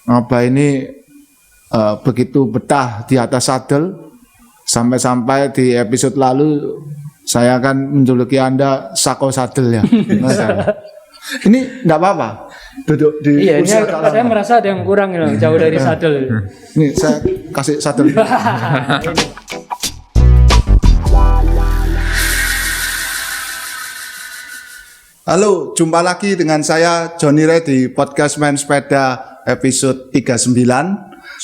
Abah ini begitu betah di atas sadel, sampai-sampai di episode lalu saya akan menjuluki Anda Sako Sadel ya. Ini enggak apa-apa. Duduk di Iya, ini saya merasa ada yang kurang loh, jauh dari sadel. Ini saya kasih sadel. Halo, jumpa lagi dengan saya Johnny Ray di podcast Main Sepeda episode 39.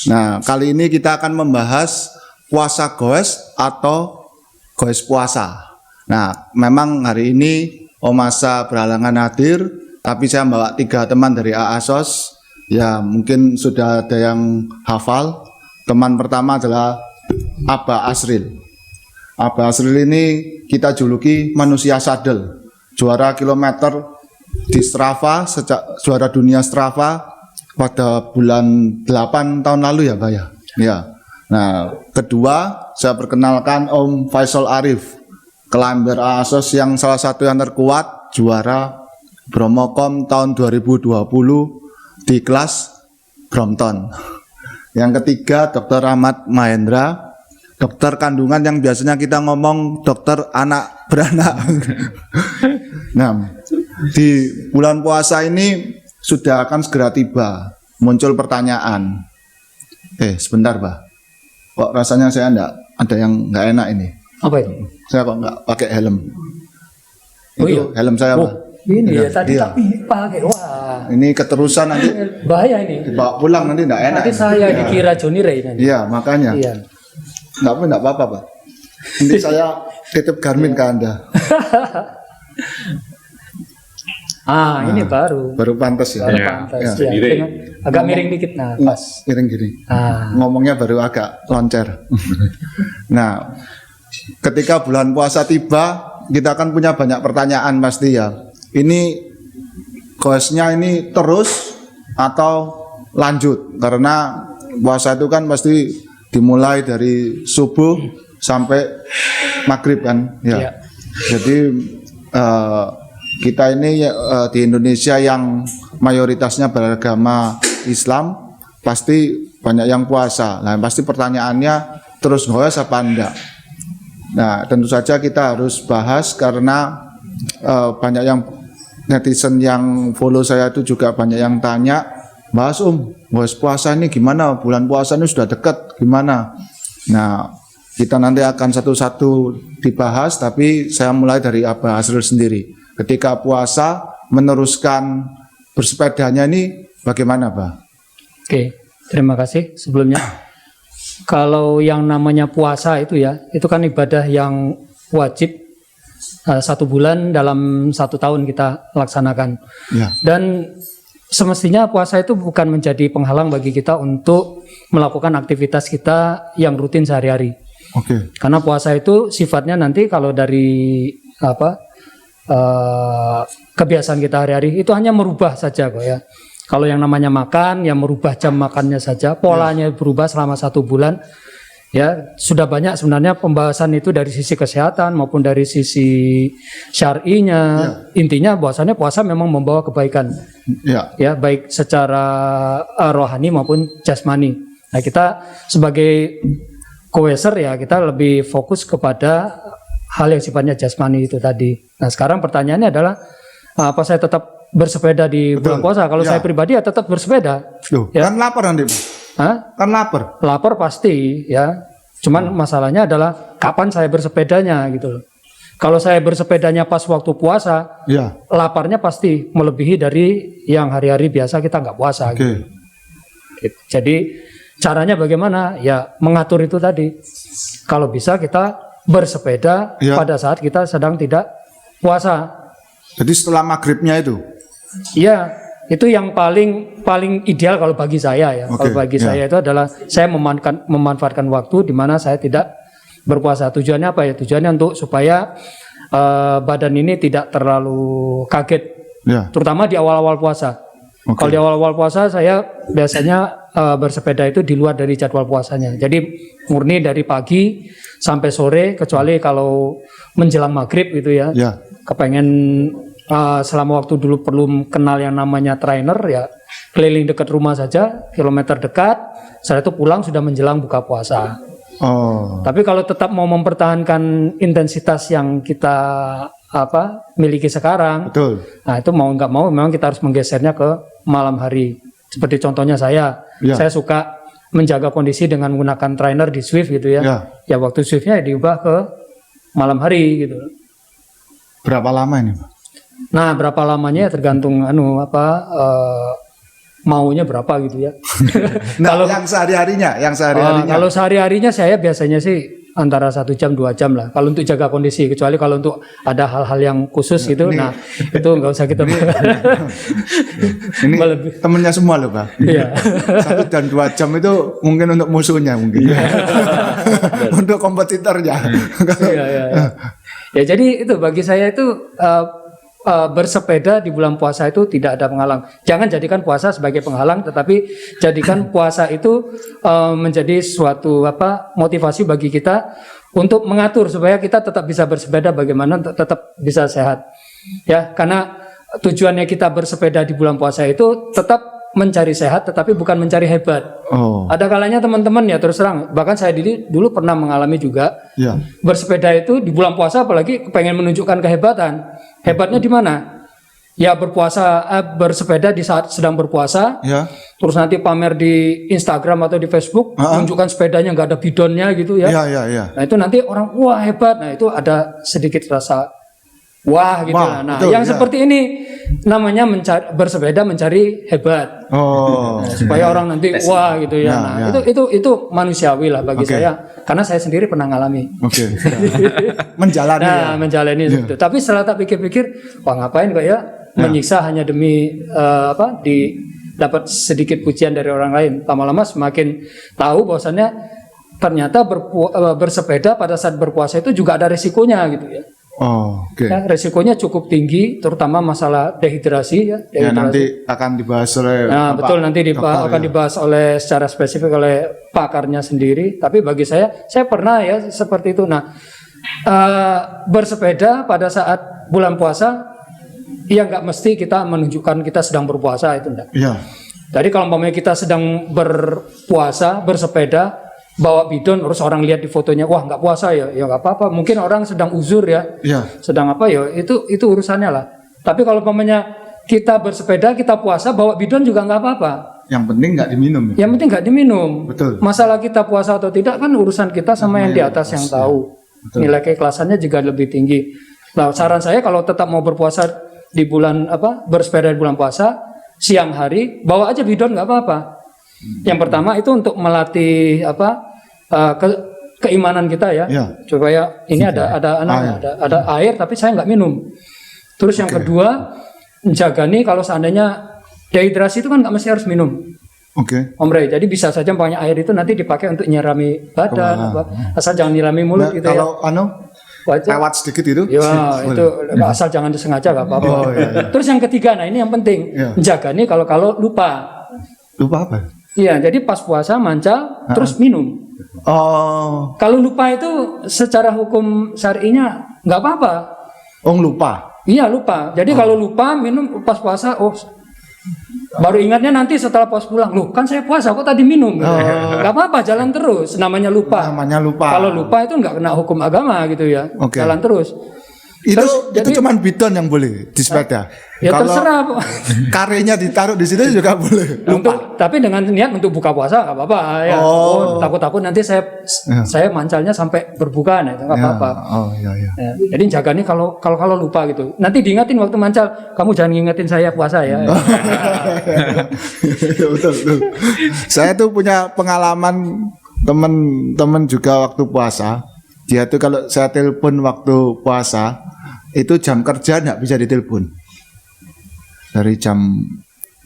Nah, kali ini kita akan membahas puasa goes atau goes puasa. Nah, memang hari ini Om Asa berhalangan hadir, tapi saya bawa 3 teman dari AASOS. Ya, mungkin sudah ada yang hafal. Teman pertama adalah Abah Asril. Abah Asril ini kita juluki manusia sadel. Juara kilometer di Strava, juara dunia Strava pada bulan 8 tahun lalu ya Pak ya. Ya. Nah, kedua saya perkenalkan Om Faisal Arif, kelamber AASOS yang salah satu yang terkuat, juara Bromocom tahun 2020 di kelas Brompton. Yang ketiga Dr. Ahmad Mahendra, dokter kandungan yang biasanya kita ngomong dokter anak beranak. Nah, di bulan puasa ini sudah akan segera tiba. Muncul pertanyaan. Sebentar, Pak. Kok rasanya saya ada yang nggak enak ini? Apa itu? Saya kok nggak pakai helm. Oh, itu iya? Helm saya, Pak. Ini ya tadi iya. tapi pakai. Wah. Ini keterusan nanti Bahaya ini. dibawa pulang nanti nggak enak. Nanti saya dikira Johnny Ray nanti. Iya, makanya. Iya. Nggak apa-apa, Pak. Ini saya titip Garmin ke Anda. Ini baru pantas ya. baru Iya. pantas Ya. ya. Dengan agak miring dikit, nah pas. Miring gini. Ngomongnya baru agak loncer. Nah, ketika bulan puasa tiba, kita akan punya banyak pertanyaan pasti ya. Ini goesnya ini terus atau lanjut? Karena puasa itu kan pasti dimulai dari subuh sampai maghrib kan ya. Iya. Jadi kita ini di Indonesia yang mayoritasnya beragama Islam pasti banyak yang puasa. Nah, pasti pertanyaannya terus goes apa enggak? Nah, tentu saja kita harus bahas karena banyak yang netizen yang follow saya itu juga banyak yang tanya, "Mas goes puasa ini gimana? Bulan puasa ini sudah dekat, gimana?" Nah, kita nanti akan satu-satu dibahas, tapi saya mulai dari Abah Asril sendiri. Ketika puasa meneruskan bersepedanya ini bagaimana, Pak? Oke, terima kasih sebelumnya. Kalau yang namanya puasa itu ya, itu kan ibadah yang wajib 1 bulan dalam 1 tahun kita laksanakan. Ya. Dan semestinya puasa itu bukan menjadi penghalang bagi kita untuk melakukan aktivitas kita yang rutin sehari-hari. Oke. Karena puasa itu sifatnya nanti kalau dari kebiasaan kita hari-hari itu hanya merubah saja kok ya. Kalau yang namanya makan, yang merubah jam makannya saja, polanya berubah selama 1 bulan. Ya, sudah banyak sebenarnya pembahasan itu dari sisi kesehatan maupun dari sisi syar'inya. Intinya bahwasannya puasa memang membawa kebaikan. Ya. Ya, baik secara rohani maupun jasmani. Nah, kita sebagai goeser ya, kita lebih fokus kepada hal yang sifatnya jasmani itu tadi. Nah, sekarang pertanyaannya adalah apa saya tetap bersepeda di bulan puasa? Kalau saya pribadi ya tetap bersepeda. Loh, Ya. kan lapar nanti, Pak. Kan lapar. Lapar pasti ya. Cuman masalahnya adalah kapan saya bersepedanya gitu loh. Kalau saya bersepedanya pas waktu puasa, Ya. laparnya pasti melebihi dari yang hari-hari biasa kita nggak puasa. Oke. Gitu. Jadi caranya bagaimana? Ya mengatur itu tadi. Kalau bisa kita bersepeda pada saat kita sedang tidak puasa. Jadi setelah maghribnya itu. Iya, itu yang paling ideal kalau bagi saya ya. Kalau bagi saya itu adalah saya memanfaatkan waktu di mana saya tidak berpuasa. Tujuannya apa ya? Tujuannya untuk supaya badan ini tidak terlalu kaget. Ya. Terutama di awal-awal puasa. Kalau di awal-awal puasa saya biasanya bersepeda itu di luar dari jadwal puasanya. Jadi murni dari pagi sampai sore, kecuali kalau menjelang maghrib gitu ya. Kepengen selama waktu dulu perlu kenal yang namanya trainer ya keliling dekat rumah saja, kilometer dekat. Setelah itu pulang sudah menjelang buka puasa. Oh. Tapi kalau tetap mau mempertahankan intensitas yang kita miliki sekarang, Betul. nah itu mau nggak mau memang kita harus menggesernya ke malam hari. Seperti contohnya saya suka menjaga kondisi dengan menggunakan trainer di Swift gitu ya. Ya waktu Swiftnya diubah ke malam hari gitu. Berapa lama ini, Pak? Nah, berapa lamanya ya tergantung maunya berapa gitu ya. Nah, kalau yang sehari-harinya, kalau sehari-harinya saya biasanya sih antara 1 jam 2 jam lah. Kalau untuk jaga kondisi, kecuali kalau untuk ada hal-hal yang khusus gitu, nah itu nggak usah kita. Ini temennya semua loh, Pak. Iya. 1 dan 2 jam itu mungkin untuk musuhnya mungkin. Untuk kompetitornya. Iya. Ya jadi itu bagi saya itu bersepeda di bulan puasa itu tidak ada penghalang. Jangan jadikan puasa sebagai penghalang, tetapi jadikan puasa itu menjadi suatu motivasi bagi kita untuk mengatur supaya kita tetap bisa bersepeda bagaimana tetap bisa sehat. Ya, karena tujuannya kita bersepeda di bulan puasa itu tetap mencari sehat, tetapi bukan mencari hebat. Ada kalanya teman-teman ya terus terang, bahkan saya dulu pernah mengalami juga bersepeda itu di bulan puasa, apalagi pengen menunjukkan kehebatan. Hebatnya di mana? Ya bersepeda di saat sedang berpuasa, terus nanti pamer di Instagram atau di Facebook, menunjukkan sepedanya nggak ada bidonnya gitu ya. Nah itu nanti orang wah hebat. Nah itu ada sedikit rasa wah gitu lah. Nah betul, seperti ini namanya bersepeda mencari hebat. Supaya orang nanti wah gitu ya. Nah itu manusiawi lah bagi saya, karena saya sendiri pernah ngalami. Menjalani. Nah menjalani itu. Tapi setelah tak pikir-pikir, wah ngapain kok ya menyiksa hanya demi dapat sedikit pujian dari orang lain. Lama-lama semakin tahu bahwasannya ternyata bersepeda pada saat berpuasa itu juga ada resikonya gitu ya. Ya, resikonya cukup tinggi, terutama masalah dehidrasi ya. Nanti akan dibahas oleh betul nanti akan dibahas oleh secara spesifik oleh pakarnya sendiri. Tapi bagi saya pernah ya seperti itu. Nah, bersepeda pada saat bulan puasa, ya nggak mesti kita menunjukkan kita sedang berpuasa itu enggak. Jadi kalau umpamanya kita sedang berpuasa, bersepeda, bawa bidon, terus orang lihat di fotonya, wah nggak puasa ya nggak apa-apa. Mungkin orang sedang uzur ya, sedang itu urusannya lah. Tapi kalau umpamanya kita bersepeda, kita puasa, bawa bidon juga nggak apa-apa. Yang penting nggak diminum. Yang penting nggak diminum. Betul. Masalah kita puasa atau tidak kan urusan kita sama yang di atas yang tahu. Nilai keikhlasannya juga lebih tinggi. Nah saran saya kalau tetap mau berpuasa di bulan bersepeda di bulan puasa, siang hari bawa aja bidon nggak apa-apa. Yang pertama itu untuk melatih keimanan kita ya, supaya ini ada air tapi saya nggak minum. Terus yang kedua, menjaga nih kalau seandainya dehidrasi itu kan nggak mesti harus minum. Om Rey, jadi bisa saja banyak air itu nanti dipakai untuk nyirami badan, asal jangan nyirami mulut gitu kalau lewat sedikit itu. Ya itu asal jangan disengaja nggak apa-apa. Terus yang ketiga, nah ini yang penting, menjaga nih kalau lupa. Lupa apa? Iya, jadi pas puasa mancal terus minum. Kalau lupa itu secara hukum syar'inya nggak apa-apa. Lupa. Iya lupa. Jadi kalau lupa minum pas puasa, baru ingatnya nanti setelah puasa pulang. Loh kan saya puasa kok tadi minum. Nggak apa-apa, jalan terus. Namanya lupa. Kalau lupa itu nggak kena hukum agama gitu ya. Jalan terus. Itu cuma bidon yang boleh di sepeda. Ya kalau terserah. Karenya ditaruh di situ juga boleh. Tapi dengan niat untuk buka puasa nggak apa-apa. Ya. Takut-takut nanti saya mancalnya sampai berbuka, nah itu nggak apa-apa. Ya. Jadi jaga nih kalau lupa gitu. Nanti diingatin waktu mancal, kamu jangan ngingetin saya puasa ya. Betul. Saya tuh punya pengalaman teman-teman juga waktu puasa. Dia tuh kalau saya telepon waktu puasa, itu jam kerja nggak bisa ditelepon. Dari jam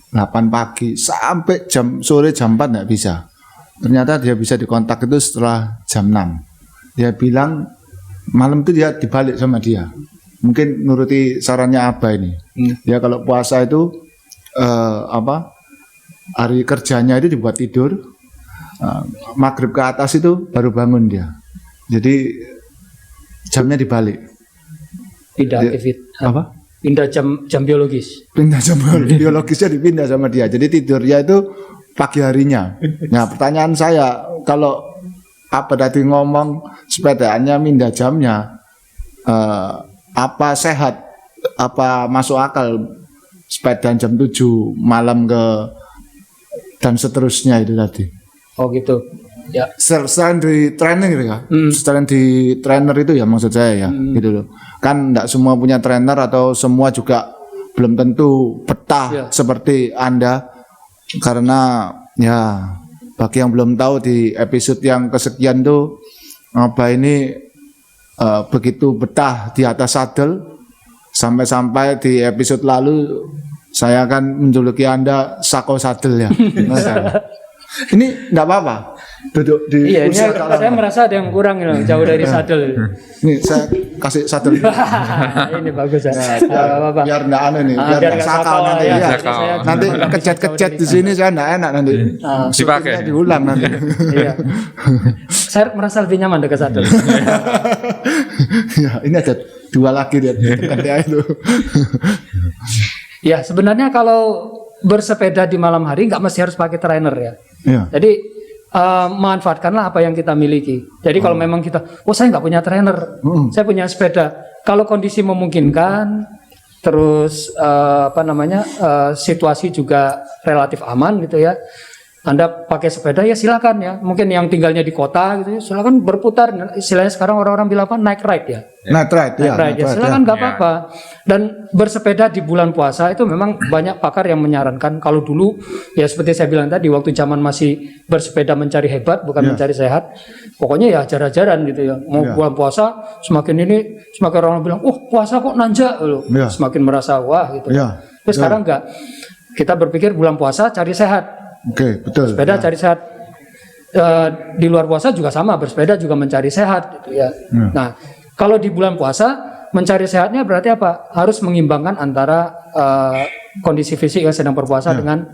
8 pagi sampai sore jam 4 nggak bisa. Ternyata dia bisa dikontak itu setelah jam 6. Dia bilang malam itu dia dibalik sama dia. Mungkin nuruti sarannya Abah ini. Dia kalau puasa itu hari kerjanya itu dibuat tidur. Maghrib ke atas itu baru bangun dia. Jadi jamnya dibalik. Tidak pindah jam biologis. Pindah jam biologisnya dipindah sama dia. Jadi tidurnya itu pagi harinya. Nah, pertanyaan saya, kalau apa tadi ngomong sepedaannya pindah jamnya, apa sehat, apa masuk akal sepedaan jam 7 malam dan seterusnya itu tadi? Oh gitu. Ya. Selain di training gitu ya, selain di trainer itu ya maksud saya ya, gitu loh. Kan tidak semua punya trainer atau semua juga belum tentu betah seperti Anda, karena ya bagi yang belum tahu di episode yang kesekian tuh apa ini begitu betah di atas sadel sampai di episode lalu saya akan menjuluki Anda Sako Sadel ya. Ini enggak apa-apa. Duduk di iya, ini saya merasa ada yang kurang jauh dari sadel. Ini saya kasih sadel. Ini bagus ya. Biar enggak aneh nih, biar enggak sakal nanti. Ya. Nanti kejet-kejet di sini saya enggak enak nanti. Dipakai diulang nanti. Iya. Saya merasa lebih nyaman dekat sadel. Ya, ini ada 2 lagi dia itu. Ya, sebenarnya kalau bersepeda di malam hari nggak mesti harus pakai trainer ya. Iya. Jadi manfaatkanlah apa yang kita miliki. Jadi kalau memang kita, saya nggak punya trainer, saya punya sepeda. Kalau kondisi memungkinkan, terus situasi juga relatif aman gitu ya. Anda pakai sepeda ya silakan ya. Mungkin yang tinggalnya di kota gitu ya, silakan berputar. Istilahnya sekarang orang-orang bilang apa? Night ride ya. Night ride ya. Silakan nggak apa-apa. Dan bersepeda di bulan puasa itu memang banyak pakar yang menyarankan. Kalau dulu ya seperti saya bilang tadi, waktu zaman masih bersepeda mencari hebat bukan mencari sehat. Pokoknya ya ajar-ajaran gitu ya. Mau bulan puasa semakin orang bilang, puasa kok nanjak loh. Semakin merasa wah gitu. Tapi sekarang enggak. Kita berpikir bulan puasa cari sehat. Oke, betul. Sepeda cari sehat. Di luar puasa juga sama, bersepeda juga mencari sehat gitu ya. Nah, kalau di bulan puasa mencari sehatnya berarti apa? Harus mengimbangkan antara kondisi fisik yang sedang berpuasa dengan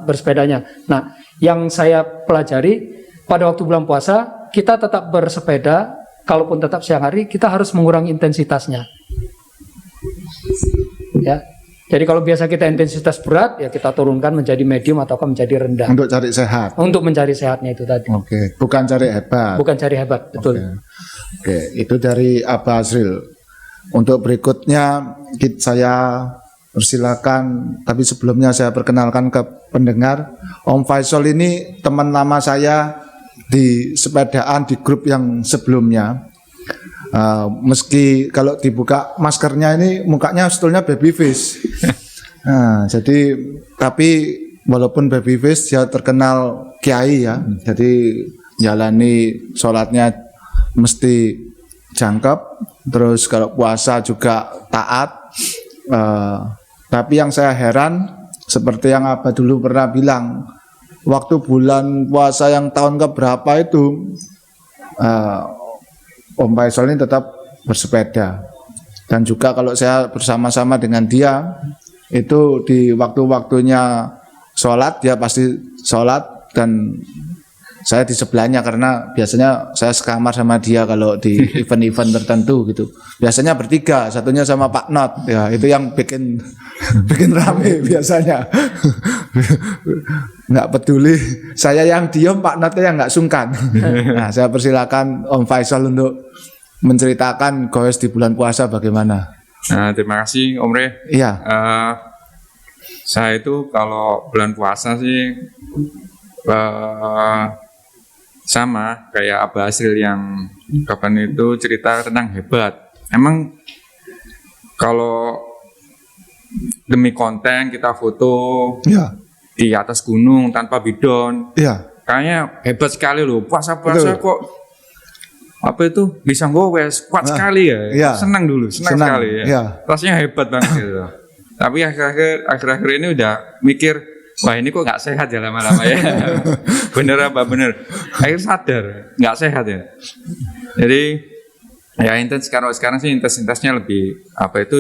bersepedanya. Nah, yang saya pelajari pada waktu bulan puasa kita tetap bersepeda, kalaupun tetap siang hari kita harus mengurangi intensitasnya. Ya. Jadi kalau biasa kita intensitas berat, ya kita turunkan menjadi medium atau menjadi rendah. Untuk cari sehat. Untuk mencari sehatnya itu tadi. Oke, bukan cari hebat. Bukan cari hebat, betul. Oke, itu dari Abah Azril. Untuk berikutnya saya persilakan, tapi sebelumnya saya perkenalkan ke pendengar. Om Faisal ini teman lama saya di sepedaan di grup yang sebelumnya. Meski kalau dibuka maskernya ini mukanya sebetulnya baby face. Nah, jadi tapi walaupun baby face dia terkenal kiai ya. Jadi jalani sholatnya mesti jangkep. Terus kalau puasa juga taat. Tapi yang saya heran seperti yang Abah dulu pernah bilang, waktu bulan puasa yang tahun keberapa itu Om Faisal ini tetap bersepeda. Dan juga kalau saya bersama-sama dengan dia, itu di waktu-waktunya sholat, dia pasti sholat, dan saya di sebelahnya karena biasanya saya sekamar sama dia kalau di event-event tertentu gitu. Biasanya bertiga, satunya sama Pak Not, ya itu yang bikin rame biasanya. Nggak peduli, saya yang diem, Pak Notnya yang nggak sungkan. Nah, saya persilakan Om Faisal untuk menceritakan goes di bulan puasa bagaimana. Terima kasih Om Re. Iya. Saya itu kalau bulan puasa sih sama kayak Abah Azril yang kapan itu cerita tentang hebat. Emang kalau demi konten kita foto di atas gunung tanpa bidon, kayaknya hebat sekali loh. Puasa-puasa kok apa itu bisa gowes, kuat sekali ya. Senang sekali ya. Rasanya hebat banget gitu. Tapi akhir-akhir ini udah mikir, wah ini kok nggak sehat ya lama-lama ya. Bener apa bener? Akhir sadar nggak sehat ya. Jadi ya sekarang sih intensitasnya lebih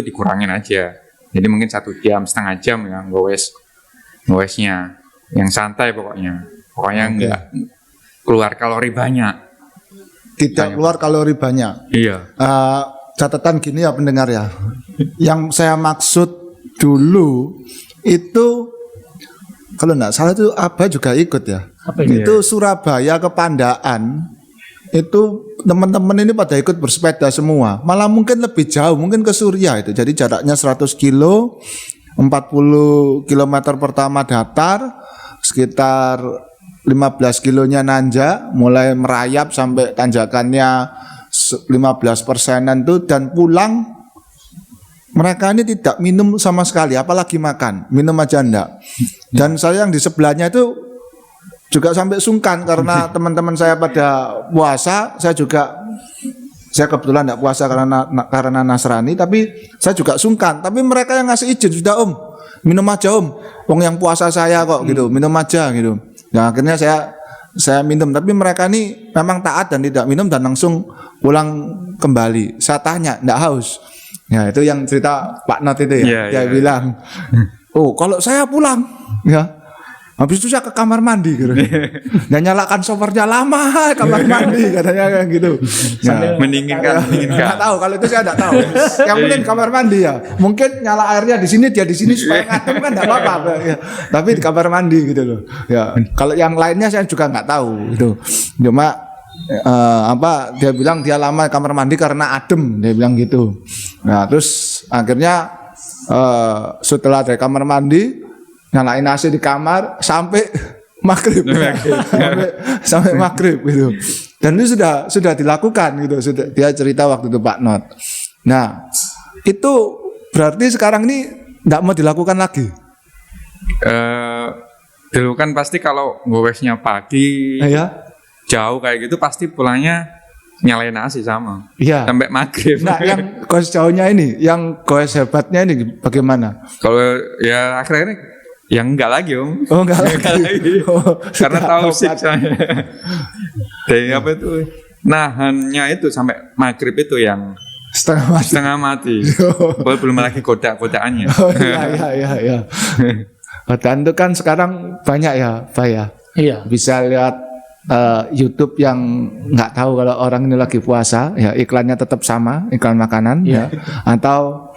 dikurangin aja. Jadi mungkin 1 jam, setengah jam yang gowesnya, yang santai pokoknya nggak keluar kalori banyak. Tidak keluar kalori banyak. Iya. catatan gini ya pendengar ya. Yang saya maksud dulu itu kalau enggak salah itu Abah juga ikut ya. Apa ini? Itu Surabaya ke Pandaan. Itu teman-teman ini pada ikut bersepeda semua. Malah mungkin lebih jauh, mungkin ke Surya itu. Jadi jaraknya 100 kilo, 40 kilometer pertama datar, sekitar 15 kilonya nanjak, mulai merayap sampai tanjakannya 15%-an tuh, dan pulang mereka ini tidak minum sama sekali, apalagi makan, minum aja enggak. Dan saya yang di sebelahnya itu juga sampai sungkan karena teman-teman saya pada puasa, saya kebetulan enggak puasa karena Nasrani, tapi saya juga sungkan. Tapi mereka yang ngasih izin, sudah Om, minum aja Om, wong yang puasa saya kok gitu, minum aja gitu. Nah akhirnya saya minum, tapi mereka ini memang taat dan tidak minum dan langsung pulang kembali. Saya tanya, enggak haus? Ya itu yang cerita Pak Not itu ya, dia bilang, oh kalau saya pulang, ya habis itu saya ke kamar mandi gitu. Dan nyalakan showernya lama kamar mandi katanya kayak gitu. Ya, mendinginkan. Nggak tahu kalau itu saya nggak tahu. Yang penting kamar mandi ya. Mungkin nyala airnya di sini, dia di sini supaya ngadem kan nggak apa-apa. Ya. Tapi di kamar mandi gitu loh. Ya kalau yang lainnya saya juga nggak tahu gitu. Cuma dia bilang dia lama kamar mandi karena adem, dia bilang gitu. Nah terus akhirnya setelah dari kamar mandi nyalain AC di kamar sampai maghrib, sampai maghrib gitu. Dan itu sudah dilakukan gitu. Dia cerita waktu itu Pak Not. Nah itu berarti sekarang ini tidak mau dilakukan lagi. Dulu kan pasti kalau gowesnya pagi. Ya. Jauh kayak gitu pasti pulangnya nyalain AC sama. Iya. Sampai maghrib. Nah, yang goes jauhnya ini, yang goes hebatnya ini bagaimana? Kalau ya akhirnya ya enggak lagi Om. Oh, enggak lagi. Oh, karena tahu sih saya. Dari apa itu? Nahannya itu sampai maghrib itu yang setengah mati. Belum lagi godaannya. Oh iya. Godaan itu kan sekarang banyak ya, Pak ya. Iya. Bisa lihat YouTube yang nggak tahu kalau orang ini lagi puasa, ya iklannya tetap sama, iklan makanan, ya, atau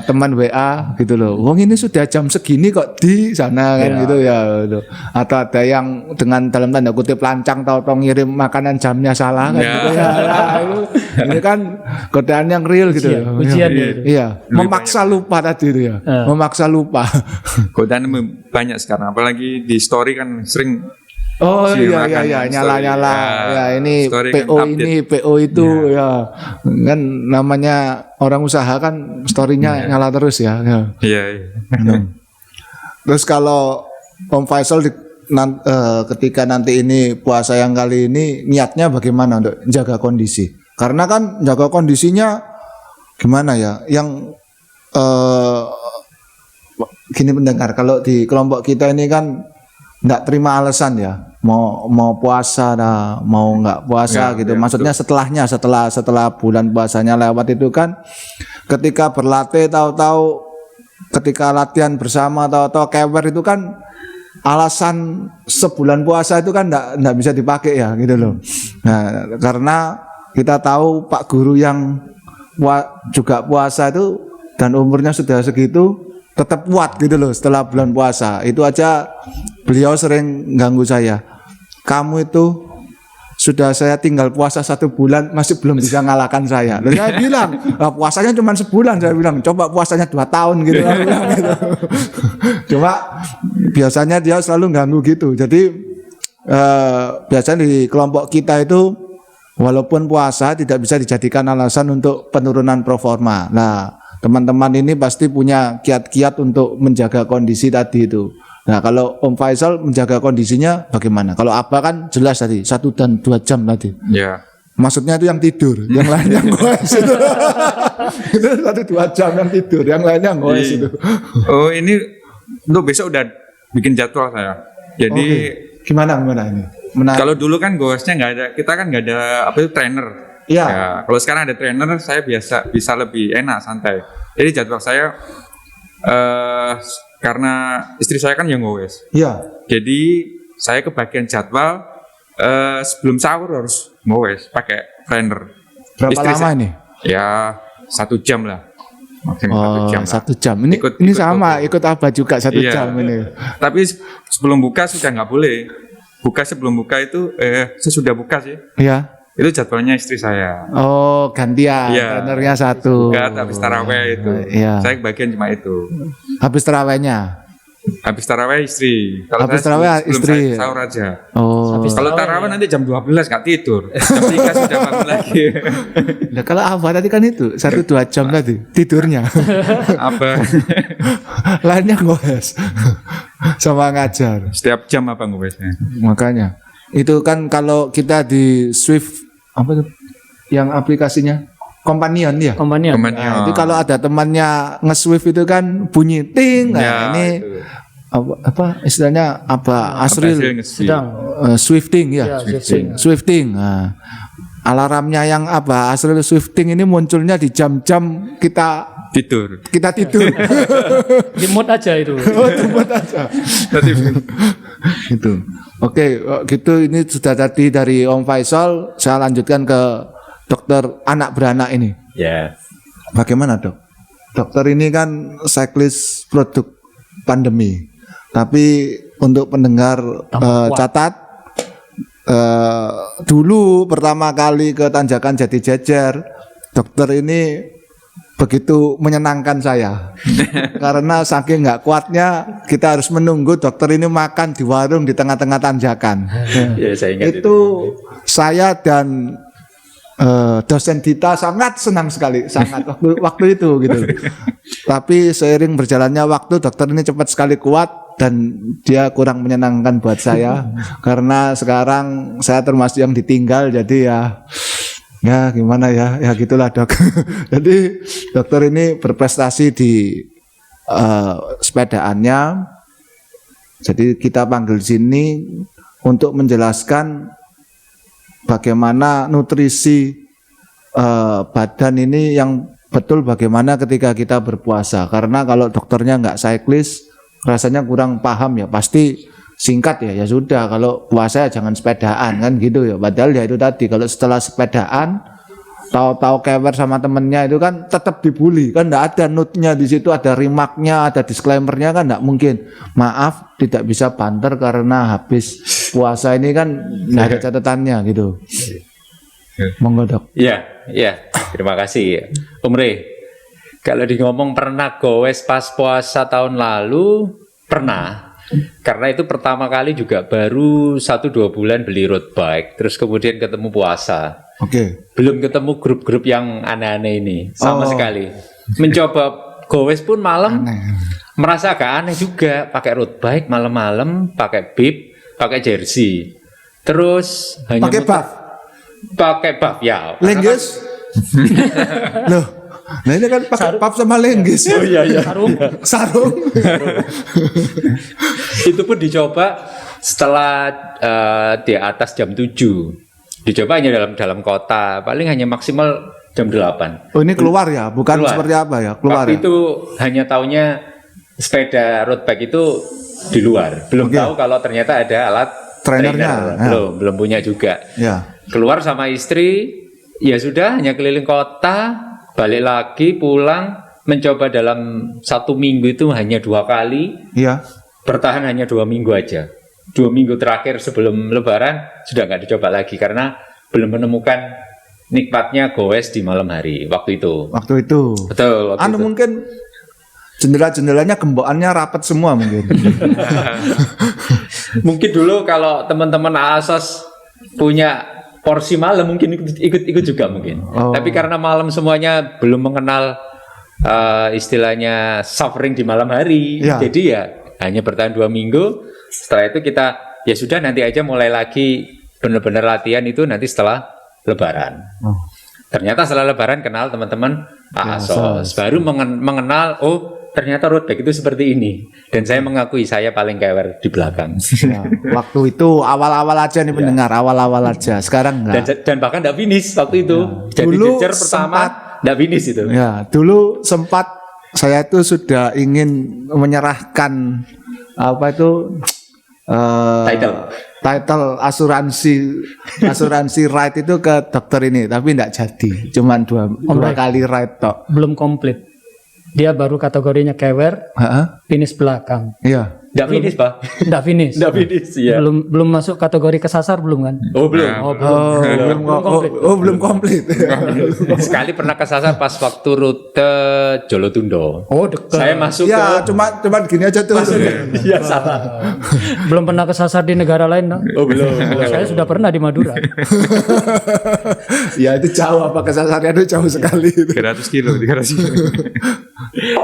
teman WA gitu loh. Wong ini sudah jam segini kok di sana kan gitu ya. Gitu. Atau ada yang dengan dalam tanda kutip lancang tahu-tahu ngirim makanan jamnya salah kan gitu ya. Ini kan godaan yang real gitu. Ujian ya. Iya, memaksa lupa tadi itu ya. Memaksa lupa. Godaan banyak sekarang, apalagi di story kan sering. Oh iya nyala-nyala ya ini PO kan ini PO itu ya kan namanya orang usaha kan story-nya nyala terus ya. Iya. Terus kalau Om Faisal ketika nanti ini puasa yang kali ini niatnya bagaimana untuk jaga kondisi? Karena kan jaga kondisinya gimana ya? Yang gini pendengar, kalau di kelompok kita ini kan nggak terima alasan ya, mau puasa dah, mau nggak puasa gitu. Maksudnya setelah bulan puasanya lewat itu kan, ketika berlatih tahu-tahu ketika latihan bersama tahu-tahu kewer itu kan alasan sebulan puasa itu kan nggak bisa dipakai ya gitu loh. Nah karena kita tahu Pak Guru yang juga puasa itu dan umurnya sudah segitu tetap kuat gitu loh setelah bulan puasa. Itu aja beliau sering ganggu saya. Kamu itu sudah saya tinggal puasa 1 bulan masih belum bisa ngalahkan saya. Lalu saya bilang, puasanya cuma sebulan. Saya bilang, coba puasanya 2 tahun gitu. Gitu. Cuma biasanya dia selalu ganggu gitu. Jadi biasanya di kelompok kita itu walaupun puasa tidak bisa dijadikan alasan untuk penurunan performa. Nah teman-teman ini pasti punya kiat-kiat untuk menjaga kondisi tadi itu. Nah kalau Om Faisal menjaga kondisinya bagaimana? Kalau Abah kan jelas tadi 1 dan 2 jam tadi. Iya. Maksudnya itu yang tidur, yang lain yang goes itu. Itu 1-2 jam yang tidur, yang lainnya goes itu. Oh ini untuk besok udah bikin jadwal saya. Jadi gimana ini? Kalau dulu kan goesnya nggak ada, kita kan nggak ada trainer. Iya. Ya, kalau sekarang ada trainer, saya bisa lebih enak santai. Jadi jadwal saya karena istri saya kan yang ngowes. Iya. Jadi saya kebagian jadwal sebelum sahur harus ngowes pakai trainer. Berapa lama ini? Ya 1 jam lah. Maksimal 1 jam lah. 1 jam. Ini Ikut sama, foto. ikut Abah juga 1 Iya. jam ini. Tapi sebelum buka sudah nggak boleh. Buka sebelum buka itu sesudah buka sih. Iya. Itu jadwalnya istri saya. Oh, gantian. Iya. Trenernya 1. Buka habis taraweh itu. Iya. Saya bagian cuma itu. Habis tarawehnya. Habis taraweh istri. Kalau Habis saya taraweh sebelum istri. saya sahur aja. Oh. Habis Kalau taraweh taraweh ya. nanti jam 12 nggak tidur. Jam 3 sudah bangun lagi. Nah, kalau Abah tadi kan itu 1-2 jam tadi tidurnya. Apa? Lainnya ngoes. Sama ngajar. Setiap jam apa ngobesnya? Makanya itu kan kalau kita di Swift apa tuh yang aplikasinya Companion ya. Kompanion. Nah, itu kalau ada temannya nge-Swift itu kan bunyi ting. Nah, Ya, ini itu. apa istilahnya apa Asril Sedang. Swifting ya. Ya, Swifting. Swifting. Nah, alarmnya yang apa Asril Swifting ini munculnya di jam-jam kita Tidur. tidur. Di mood aja itu. Oh, tempat aja. Gitu. Oke, gitu ini sudah tadi dari Om Faisal. Saya lanjutkan ke dokter anak beranak ini. Ya, Bagaimana dok? Dokter ini kan cyclist produk pandemi. Tapi untuk pendengar catat, dulu pertama kali ke Tanjakan Jati Jajar, dokter ini begitu menyenangkan saya. Karena saking nggak kuatnya kita harus menunggu dokter ini makan di warung di tengah-tengah tanjakan. ya saya ingat Itu saya dan dosen Dita sangat senang sekali, sangat waktu itu gitu. Tapi seiring berjalannya waktu dokter ini cepat sekali kuat dan dia kurang menyenangkan buat saya karena sekarang saya termasuk yang ditinggal, jadi ya gimana ya gitulah dok. Jadi dokter ini berprestasi di sepedaannya. Jadi kita panggil sini untuk menjelaskan bagaimana nutrisi badan ini yang betul, bagaimana ketika kita berpuasa. Karena kalau dokternya nggak cyclist rasanya kurang paham ya, pasti singkat ya sudah, kalau puasa ya jangan sepedaan kan gitu ya. Padahal ya itu tadi, kalau setelah sepedaan tahu-tahu kewer sama temennya itu kan tetap dibully kan, nggak ada note-nya di situ, ada remark-nya, ada disclaimer-nya kan, nggak mungkin maaf tidak bisa banter karena habis puasa ini kan nggak ada catatannya gitu. Monggo dok. Ya, terima kasih Om Re. Kalau di ngomong pernah gowes pas puasa tahun lalu, pernah. Karena itu pertama kali juga baru 1-2 bulan beli road bike, terus kemudian ketemu puasa. Oke. Belum ketemu grup-grup yang aneh-aneh ini sama sekali. Mencoba gowes pun malam merasa agak aneh juga, pakai road bike malam-malam, pakai bib, pakai jersey. Terus hanya pakai buff ya. Lenggis. Loh. Nah ini kan pakai pap sama lenggis. Oh iya. Sarung. Itu pun dicoba setelah di atas jam 7. Dicoba hanya dalam kota, paling hanya maksimal jam 8. Oh ini keluar ya, bukan Keluar. seperti apa ya? Keluar Waktu ya? itu hanya taunya sepeda road bike itu di luar. Belum Oke. tahu kalau ternyata ada alat Trainernya, trainer. ya. Belum punya juga. Ya. Keluar sama istri, ya sudah hanya keliling kota, balik lagi pulang, mencoba dalam 1 minggu itu hanya 2 kali, Iya. bertahan hanya 2 minggu aja. 2 minggu terakhir sebelum Lebaran sudah nggak dicoba lagi karena belum menemukan nikmatnya goes di malam hari waktu itu. Waktu itu. Betul. Waktu itu. Mungkin jendela-jendelanya gembokannya rapat semua mungkin. Mungkin dulu kalau teman-teman ASOS punya porsi malam mungkin ikut juga mungkin. Oh. Tapi karena malam semuanya belum mengenal istilahnya suffering di malam hari, Ya. jadi ya hanya bertahan 2 minggu. Setelah itu kita ya sudah nanti aja mulai lagi benar-benar latihan itu nanti setelah Lebaran. Oh. Ternyata setelah Lebaran kenal teman-teman ASOS, baru mengenal ternyata road bike itu seperti ini. Dan saya mengakui saya paling kewer di belakang. Ya, waktu itu awal-awal aja nih pendengar, awal-awal aja. Sekarang enggak. Dan bahkan enggak finish waktu itu. Jadi Dulu jejer pertama enggak finish itu. Ya, dulu sempat saya itu sudah ingin menyerahkan apa itu Title. title asuransi ride itu ke dokter ini, tapi enggak jadi. Cuman dua kali ride tok. Belum komplit. Dia baru kategorinya kewer, Heeh. finish belakang. Iya. Nggak finish, Pak. Nggak finish. Nggak finish, ya. Belum masuk kategori kesasar belum kan? Oh, belum. Belum komplit. Sekali pernah kesasar pas waktu rute Jolotundo. Oh, dekat. Saya masuk Ya, cuman gini aja tuh. Iya, salah. Belum pernah kesasar di negara lain, no? Oh, belum. Saya sudah pernah di Madura. Ya itu jauh, apa kesasarnya itu jauh sekali. 300 kilo.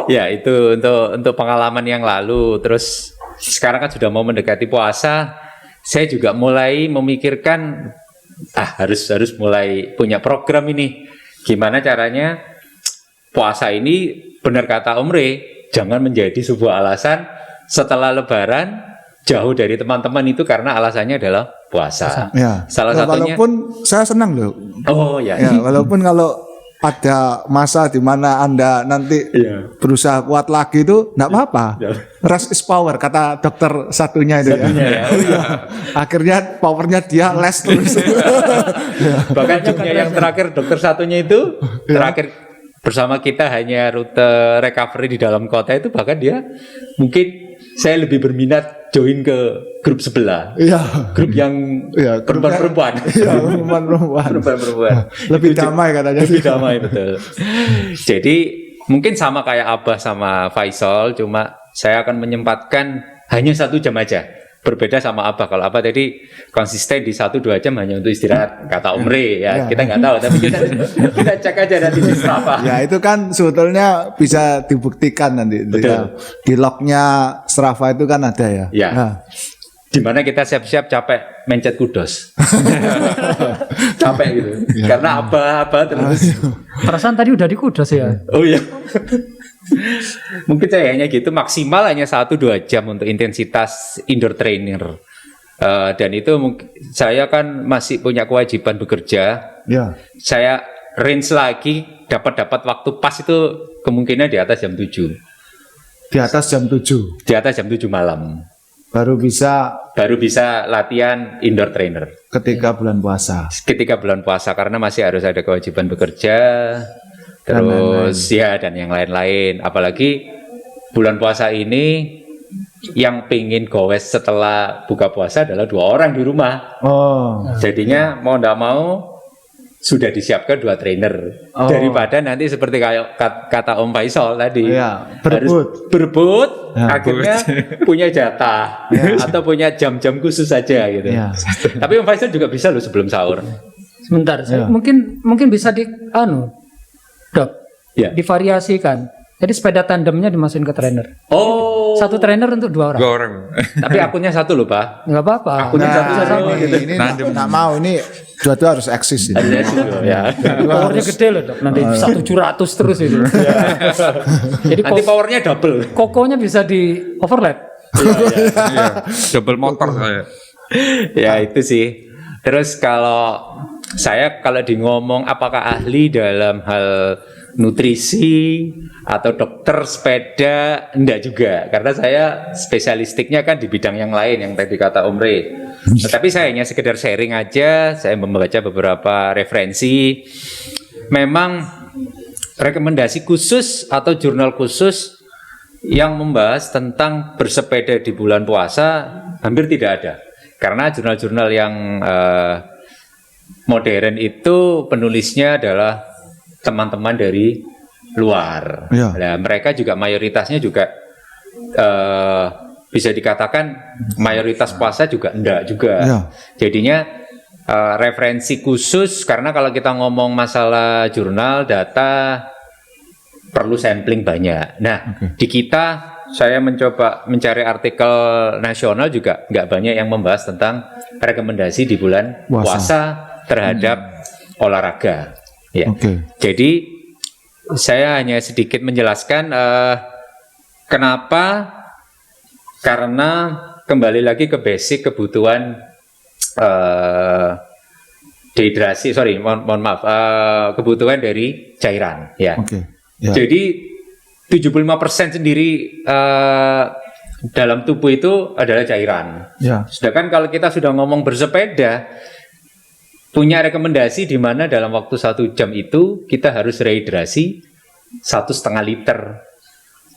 Ya, itu untuk pengalaman yang lalu. Terus sekarang kan sudah mau mendekati puasa, saya juga mulai memikirkan harus mulai punya program ini. Gimana caranya puasa ini, benar kata Om Rey, jangan menjadi sebuah alasan setelah lebaran jauh dari teman-teman itu karena alasannya adalah puasa. Ya. Salah satunya. Walaupun saya senang loh. Oh ya. Ya, walaupun kalau ada masa di mana Anda nanti berusaha kuat lagi itu enggak apa-apa. Rest is power kata dokter satunya itu ya. Oh, iya. Akhirnya powernya dia less terus. Bahkan jobnya yang terakhir dokter satunya itu terakhir bersama kita hanya rute recovery di dalam kota itu, bahkan dia mungkin saya lebih berminat join ke grup sebelah. Iya. Grup yang perempuan-perempuan. Iya, perempuan-perempuan. Lebih damai katanya. Lebih damai, betul. Jadi mungkin sama kayak Abah sama Faisal, cuma saya akan menyempatkan hanya 1 jam aja. Berbeda sama Abah. Kalau Abah tadi konsisten di 1-2 jam hanya untuk istirahat, kata Om Rey ya. Kita nggak tahu, tapi kita cek aja nanti di Strava. Ya itu kan sebetulnya bisa dibuktikan nanti. Betul. Di lognya Strava itu kan ada ya. Ya. Nah, Dimana kita siap-siap capek mencet kudos. Capek gitu. Karena apa terus. Perasaan tadi udah di Kudos ya. Oh iya. Mungkin saya hanya gitu, maksimal hanya 1-2 jam untuk intensitas indoor trainer. Dan itu saya kan masih punya kewajiban bekerja. ya. Saya range lagi dapat waktu pas itu kemungkinan di atas jam 7. Di atas jam 7 Di atas jam 7 malam. baru bisa Latihan indoor trainer. ketika bulan puasa. Ketika bulan puasa karena masih harus ada kewajiban bekerja. Terus dan yang lain-lain. Apalagi bulan puasa ini yang pengen gowes setelah buka puasa adalah 2 orang di rumah. Oh. Jadinya mau ndak mau sudah disiapkan 2 trainer. Daripada nanti seperti kayak kata Om Faisal tadi, harus berebut, akhirnya punya jatah atau punya jam-jam khusus saja gitu. Tapi Om Faisal juga bisa loh sebelum sahur. Sebentar, mungkin bisa Dok, divariasikan. Jadi sepeda tandemnya dimasukin ke trainer. Oh, 1 trainer untuk 2 orang. 2 orang. tapi akunnya 1 loh Pak. Nggak apa-apa. Akunnya satu sama gitu. Ini nggak mau, ini dua-dua harus eksis. Ada sih loh, ya. Powernya gede loh Dok. Nanti bisa 700 terus itu. Jadi Nanti powernya double. kokonya bisa di overlap. Iya. Double motor saya. Ya itu sih. Terus kalau di ngomong apakah ahli dalam hal nutrisi atau dokter sepeda, enggak juga, karena saya spesialistiknya kan di bidang yang lain yang tadi kata Om Rey. Tetapi saya hanya sekedar sharing aja, saya membaca beberapa referensi. Memang rekomendasi khusus atau jurnal khusus yang membahas tentang bersepeda di bulan puasa hampir tidak ada. Karena jurnal-jurnal yang modern itu penulisnya adalah teman-teman dari luar. Nah, mereka juga mayoritasnya juga bisa dikatakan mayoritas puasa juga enggak juga. Jadinya referensi khusus, karena kalau kita ngomong masalah jurnal, data, perlu sampling banyak. Nah, di kita saya mencoba mencari artikel nasional juga nggak banyak yang membahas tentang rekomendasi di bulan puasa terhadap olahraga. Ya. Jadi saya hanya sedikit menjelaskan kenapa, karena kembali lagi ke basic kebutuhan dehidrasi, mohon maaf, kebutuhan dari cairan. Ya. Jadi 75% sendiri dalam tubuh itu adalah cairan. Ya. Sedangkan kalau kita sudah ngomong bersepeda, punya rekomendasi di mana dalam waktu 1 jam itu kita harus rehidrasi 1,5 liter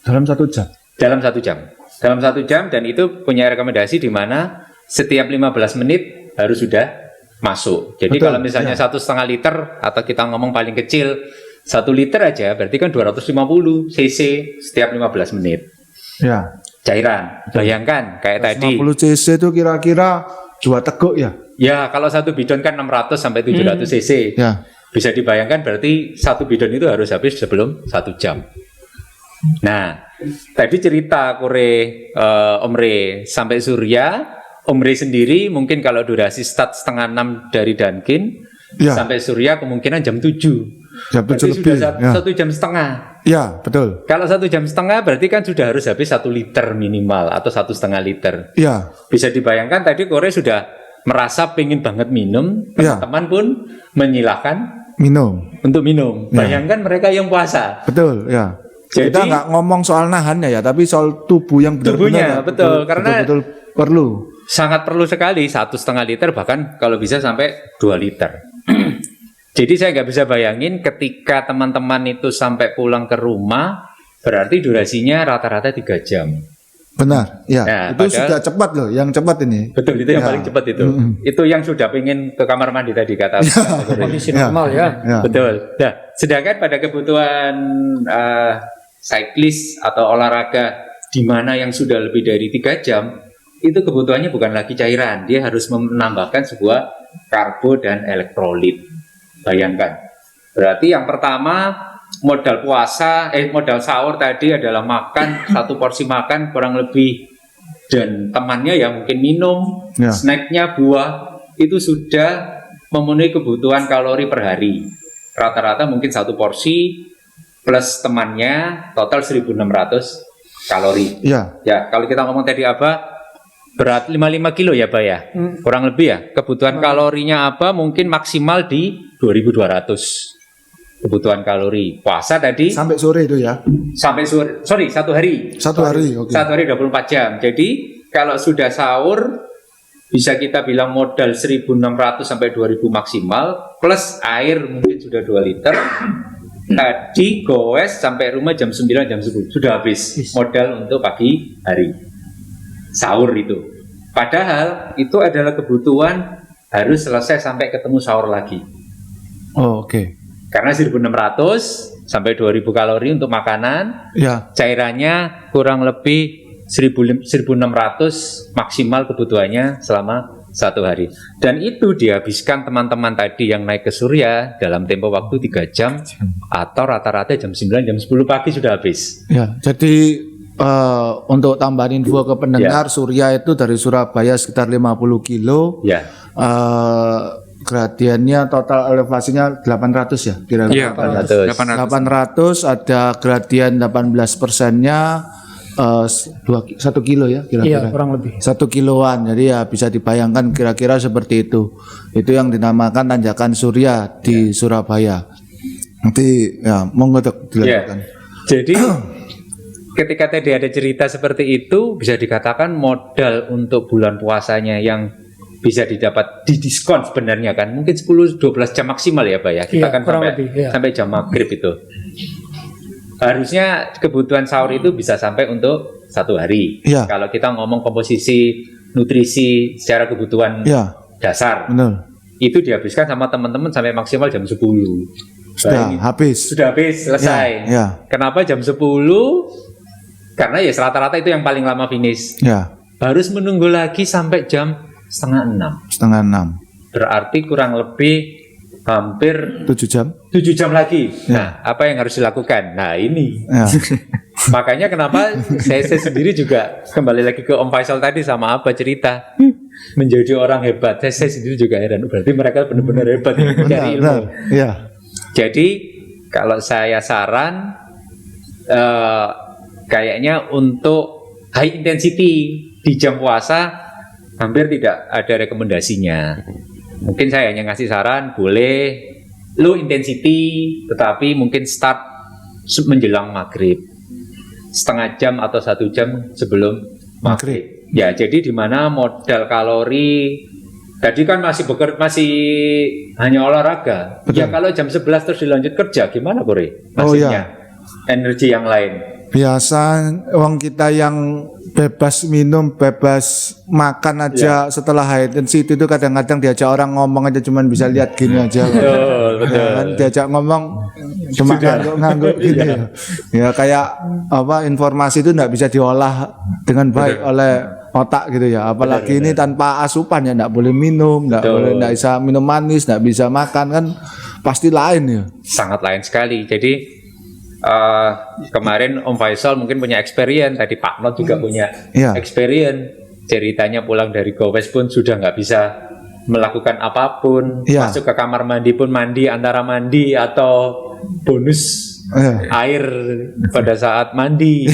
Dalam 1 jam. dalam 1 jam. Dalam 1 jam, dan itu punya rekomendasi di mana setiap 15 menit harus sudah masuk. Jadi Betul, kalau misalnya 1,5 liter atau kita ngomong paling kecil 1 liter aja, berarti kan 250 cc setiap 15 menit. Ya. Cairan. Bayangkan kayak tadi. 50 cc itu kira-kira 2 teguk ya. Ya, kalau satu bidon kan 600 sampai 700 cc. Ya. Bisa dibayangkan berarti satu bidon itu harus habis sebelum 1 jam. Nah, tadi cerita Om Re sampai Surya. Om Re sendiri mungkin kalau durasi start 5:30 dari Dunkin Ya. sampai Surya kemungkinan jam 7. Jam 7 Berarti lebih. sudah Ya. 1,5 jam. Ya, betul. Kalau 1,5 jam berarti kan sudah harus habis 1 liter minimal atau 1,5 liter. Ya. Bisa dibayangkan tadi Kore sudah merasa pengen banget minum, Ya. teman-teman pun menyilahkan Minum. untuk minum. Ya. Bayangkan mereka yang puasa. Betul, ya. Jadi- kita nggak ngomong soal nahannya ya, tapi soal tubuh yang benar-benar Tubuhnya, ya, betul. Karena- betul perlu. Sangat perlu sekali 1,5 liter, bahkan kalau bisa sampai 2 liter. Jadi saya nggak bisa bayangin ketika teman-teman itu sampai pulang ke rumah, berarti durasinya rata-rata 3 jam. Benar, ya. Nah, itu padahal- sudah cepat loh, yang cepat ini. Betul, itu yang Ya. paling cepat itu. Mm-mm. Itu yang sudah pengen ke kamar mandi tadi kata. Kondisi Ya. normal ya. Ya. Betul. Nah, sedangkan pada kebutuhan cyclist atau olahraga di mana yang sudah lebih dari 3 jam, itu kebutuhannya bukan lagi cairan, dia harus menambahkan sebuah karbo dan elektrolit. Bayangkan. Berarti yang pertama modal modal sahur tadi adalah makan satu porsi makan kurang lebih, dan temannya ya mungkin minum, Ya. snacknya buah, itu sudah memenuhi kebutuhan kalori per hari. Rata-rata mungkin satu porsi plus temannya total 1.600 kalori. Ya, Ya, kalau kita ngomong tadi apa? Berat 55 kilo ya, Pak ya? Kurang lebih ya. Kebutuhan kalorinya apa? Mungkin maksimal di 2.200 kebutuhan kalori. Puasa tadi sampai sore itu ya. sampai satu hari. 1 hari, oke. 1 hari 24 jam. Jadi kalau sudah sahur bisa kita bilang modal 1.600 sampai 2.000 maksimal, plus air mungkin sudah 2 liter. Tadi goes sampai rumah jam 9 jam 10 sudah habis modal untuk pagi hari. Sahur itu. Padahal itu adalah kebutuhan harus selesai sampai ketemu sahur lagi. Oh, oke. Karena 1.600 sampai 2.000 kalori untuk makanan, Ya, cairannya kurang lebih 1.600 maksimal kebutuhannya selama 1 hari. Dan itu dihabiskan teman-teman tadi yang naik ke Surya dalam tempo waktu 3 jam atau rata-rata jam 9 jam 10 pagi sudah habis. ya. Jadi untuk tambahin info ke pendengar, Surya itu dari Surabaya sekitar 50 kilo. Ya. Gradiennya total elevasinya 800 ya, kira-kira. Iya, 800. 800 ada gradien 18%-nya 1 kilo ya Iya, kira-kira. kurang lebih. 1 kiloan, jadi ya bisa dibayangkan kira-kira seperti itu. Itu yang dinamakan tanjakan Surya di Surabaya. Nanti ya monggo Dok, dilanjutkan. Jadi ketika tadi ada cerita seperti itu, bisa dikatakan modal untuk bulan puasanya yang bisa didapat di diskon sebenarnya kan mungkin 10-12 jam maksimal ya Pak ya. Kita Iya, kan kurang sampai lebih, iya. sampai jam maghrib itu. Harusnya kebutuhan sahur itu bisa sampai untuk 1 hari. Iya. Kalau kita ngomong komposisi nutrisi secara kebutuhan Ya, dasar, benar. itu dihabiskan sama teman-teman sampai maksimal jam 10. Sudah Bayangin. habis. Sudah habis, selesai. Ya, ya. Kenapa jam 10? Karena ya rata-rata itu yang paling lama finish. Ya, Harus menunggu lagi sampai jam 5:30. 5:30. Berarti kurang lebih hampir 7 jam. 7 jam lagi. Ya. Nah, apa yang harus dilakukan? Nah, ini. Ya. Makanya kenapa saya sendiri juga kembali lagi ke Om Faisal tadi sama apa cerita menjadi orang hebat. Saya sendiri juga heran. Berarti mereka benar-benar hebat ya, mencari ilmu. Benar. Ya. Jadi kalau saya saran kayaknya untuk high intensity di jam puasa hampir tidak ada rekomendasinya. Mungkin saya hanya ngasih saran boleh low intensity tetapi mungkin start menjelang maghrib, setengah jam atau 1 jam sebelum Maghrib. Ya, jadi di mana modal kalori tadi kan masih hanya olahraga. Betul. Ya kalau jam 11 terus dilanjut kerja gimana Kore? Oh, Hasilnya energi yang lain. Biasa wong kita yang bebas minum, bebas makan aja setelah high intensity itu kadang-kadang diajak orang ngomong aja cuman bisa lihat gini aja. Betul. Ya kan, diajak ngomong cuma ngangguk gitu ya. Ya kayak apa informasi itu enggak bisa diolah dengan baik oleh otak gitu ya. Apalagi ini tanpa asupan ya, enggak boleh minum, enggak bisa minum manis, enggak bisa makan kan pasti lain ya. Sangat lain sekali. Jadi kemarin Om Faisal mungkin punya experience, tadi Pak Not juga punya experience. Ceritanya pulang dari Gowes pun sudah nggak bisa melakukan apapun, masuk ke kamar mandi pun mandi antara mandi atau bonus air pada saat mandi.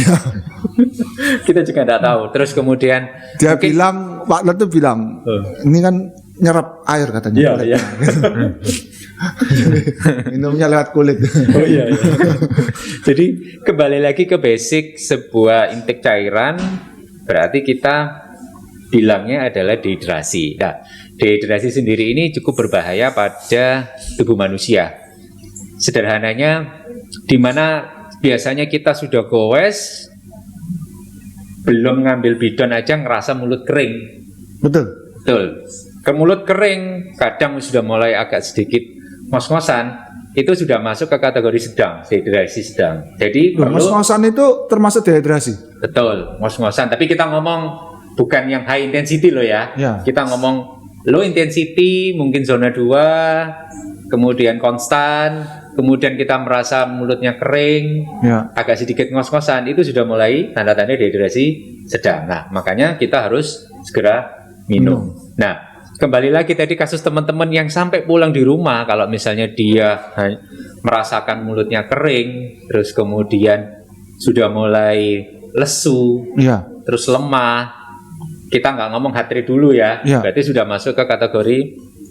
Kita juga nggak tahu. Terus kemudian dia bilang, Pak Not tuh bilang, ini kan nyerap air katanya. Iya. Minumnya lewat kulit. Oh iya. Jadi kembali lagi ke basic sebuah intake cairan, berarti kita bilangnya adalah dehidrasi. Nah, dehidrasi sendiri ini cukup berbahaya pada tubuh manusia. Sederhananya, di mana biasanya kita sudah gowes, belum ngambil bidon aja ngerasa mulut kering. Betul. Ke mulut kering, kadang sudah mulai agak sedikit ngos-ngosan, itu sudah masuk ke kategori sedang, dehidrasi sedang. Jadi ngos-ngosan itu termasuk dehidrasi? Betul, ngos-ngosan. Tapi kita ngomong bukan yang high intensity loh ya. Kita ngomong low intensity, mungkin zona 2, kemudian konstan, kemudian kita merasa mulutnya kering, agak sedikit ngos-ngosan, itu sudah mulai tanda-tanda dehidrasi sedang. Nah, makanya kita harus segera minum. Nah, kembali lagi tadi kasus teman-teman yang sampai pulang di rumah, kalau misalnya dia merasakan mulutnya kering, terus kemudian sudah mulai lesu, terus lemah, kita nggak ngomong heart rate dulu ya, berarti sudah masuk ke kategori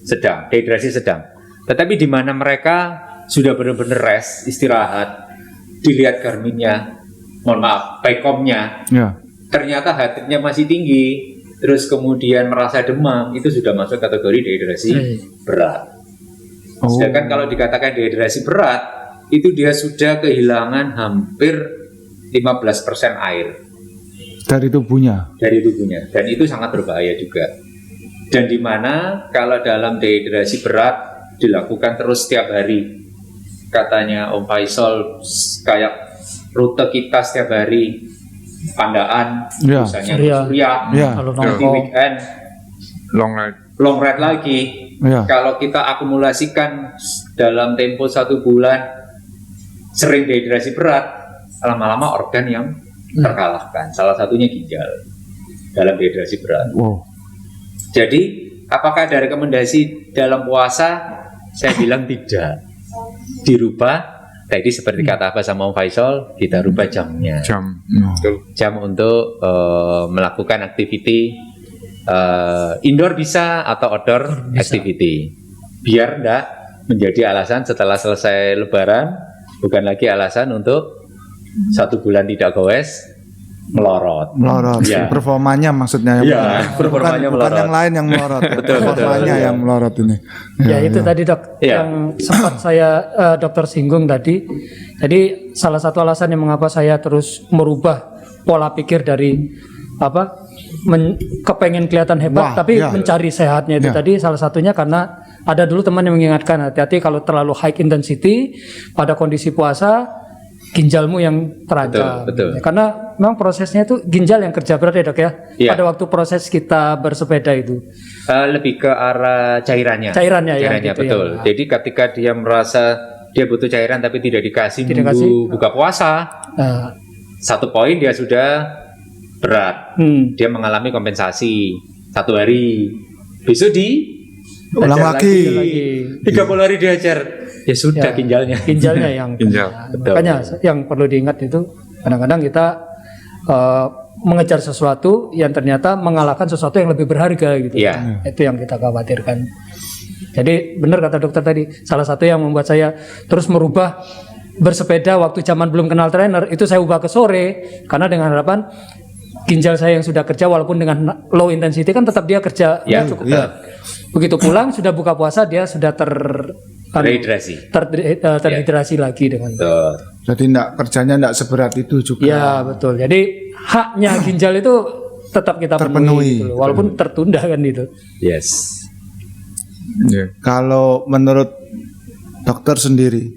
sedang, dehidrasi sedang. Tetapi di mana mereka sudah benar-benar rest, istirahat, dilihat Garminnya, mohon maaf, Paycom-nya, ternyata heart rate-nya masih tinggi, terus kemudian merasa demam, itu sudah masuk kategori dehidrasi berat. Sedangkan kalau dikatakan dehidrasi berat, itu dia sudah kehilangan hampir 15% air dari tubuhnya. Dan itu sangat berbahaya juga. Dan di mana kalau dalam dehidrasi berat dilakukan terus setiap hari, katanya Om Faisal, kayak rute kita setiap hari, Pandaan, misalnya Surya, nanti weekend, long ride lagi. Kalau kita akumulasikan dalam tempo 1 bulan, sering dehidrasi berat, lama-lama organ yang terkalahkan. Salah satunya ginjal dalam dehidrasi berat. Jadi, apakah ada rekomendasi dalam puasa? Saya bilang tidak. Dirubah. Tadi seperti kata apa sama Om Faisal, kita rubah jamnya. Jam untuk melakukan aktiviti indoor bisa atau outdoor activity. Biar enggak menjadi alasan setelah selesai lebaran, bukan lagi alasan untuk 1 bulan tidak gowes, melorot. Performanya maksudnya performanya melorot. Bukan yang lain yang melorot. Performanya yang melorot ini. Itu tadi dok yang sempat saya dokter singgung tadi. Jadi salah satu alasan yang mengapa saya terus merubah pola pikir dari kepengen kelihatan hebat tapi mencari sehatnya itu tadi salah satunya karena ada dulu teman yang mengingatkan hati-hati kalau terlalu high intensity pada kondisi puasa, ginjalmu yang terancam. Betul. Karena memang prosesnya itu ginjal yang kerja berat ya dok ya. Pada waktu proses kita bersepeda itu. Lebih ke arah cairannya. Cairannya gitu, betul. Ya. Jadi ketika dia merasa dia butuh cairan tapi tidak dikasih buka puasa, 1 poin dia sudah berat. Dia mengalami kompensasi 1 hari. Besok ulang lagi. 30 hari diajar. Ya sudah ginjalnya yang makanya yang perlu diingat itu kadang-kadang kita mengejar sesuatu yang ternyata mengalahkan sesuatu yang lebih berharga gitu. Itu yang kita khawatirkan. Jadi benar kata dokter tadi, salah satu yang membuat saya terus merubah bersepeda waktu zaman belum kenal trainer itu saya ubah ke sore karena dengan harapan ginjal saya yang sudah kerja walaupun dengan low intensity kan tetap dia kerja Ya, cukup. Iya. Begitu pulang sudah buka puasa dia sudah Rehidrasi. terhidrasi lagi dengan. Betul. Jadi kerjanya enggak seberat itu juga. Ya betul. Jadi haknya ginjal itu tetap kita Terpenuhi. penuhi gitu loh, walaupun tertunda kan itu. Yes. Ya. Kalau menurut dokter sendiri,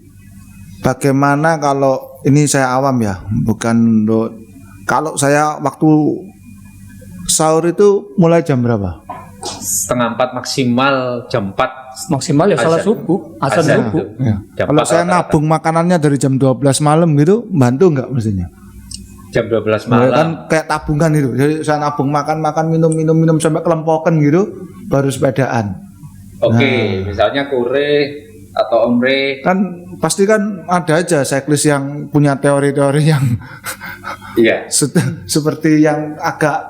bagaimana kalau ini saya awam ya, bukan kalau saya waktu sahur itu mulai jam berapa? 3:30 maksimal jam 4. Maksimal ya salat Azan. subuh, azan Azan subuh. itu. Ya. Jam Kalau 4 saya rata-rata. nabung makanannya dari jam 12 malam gitu, bantu nggak mestinya? Jam 12 Kan malam. kayak tabungan itu. Jadi saya nabung makan minum sampai kelempokan gitu, baru sepedaan. Oke, misalnya kure atau omre. Kan pasti kan ada aja cyclist yang punya teori-teori yang Iya. seperti yang agak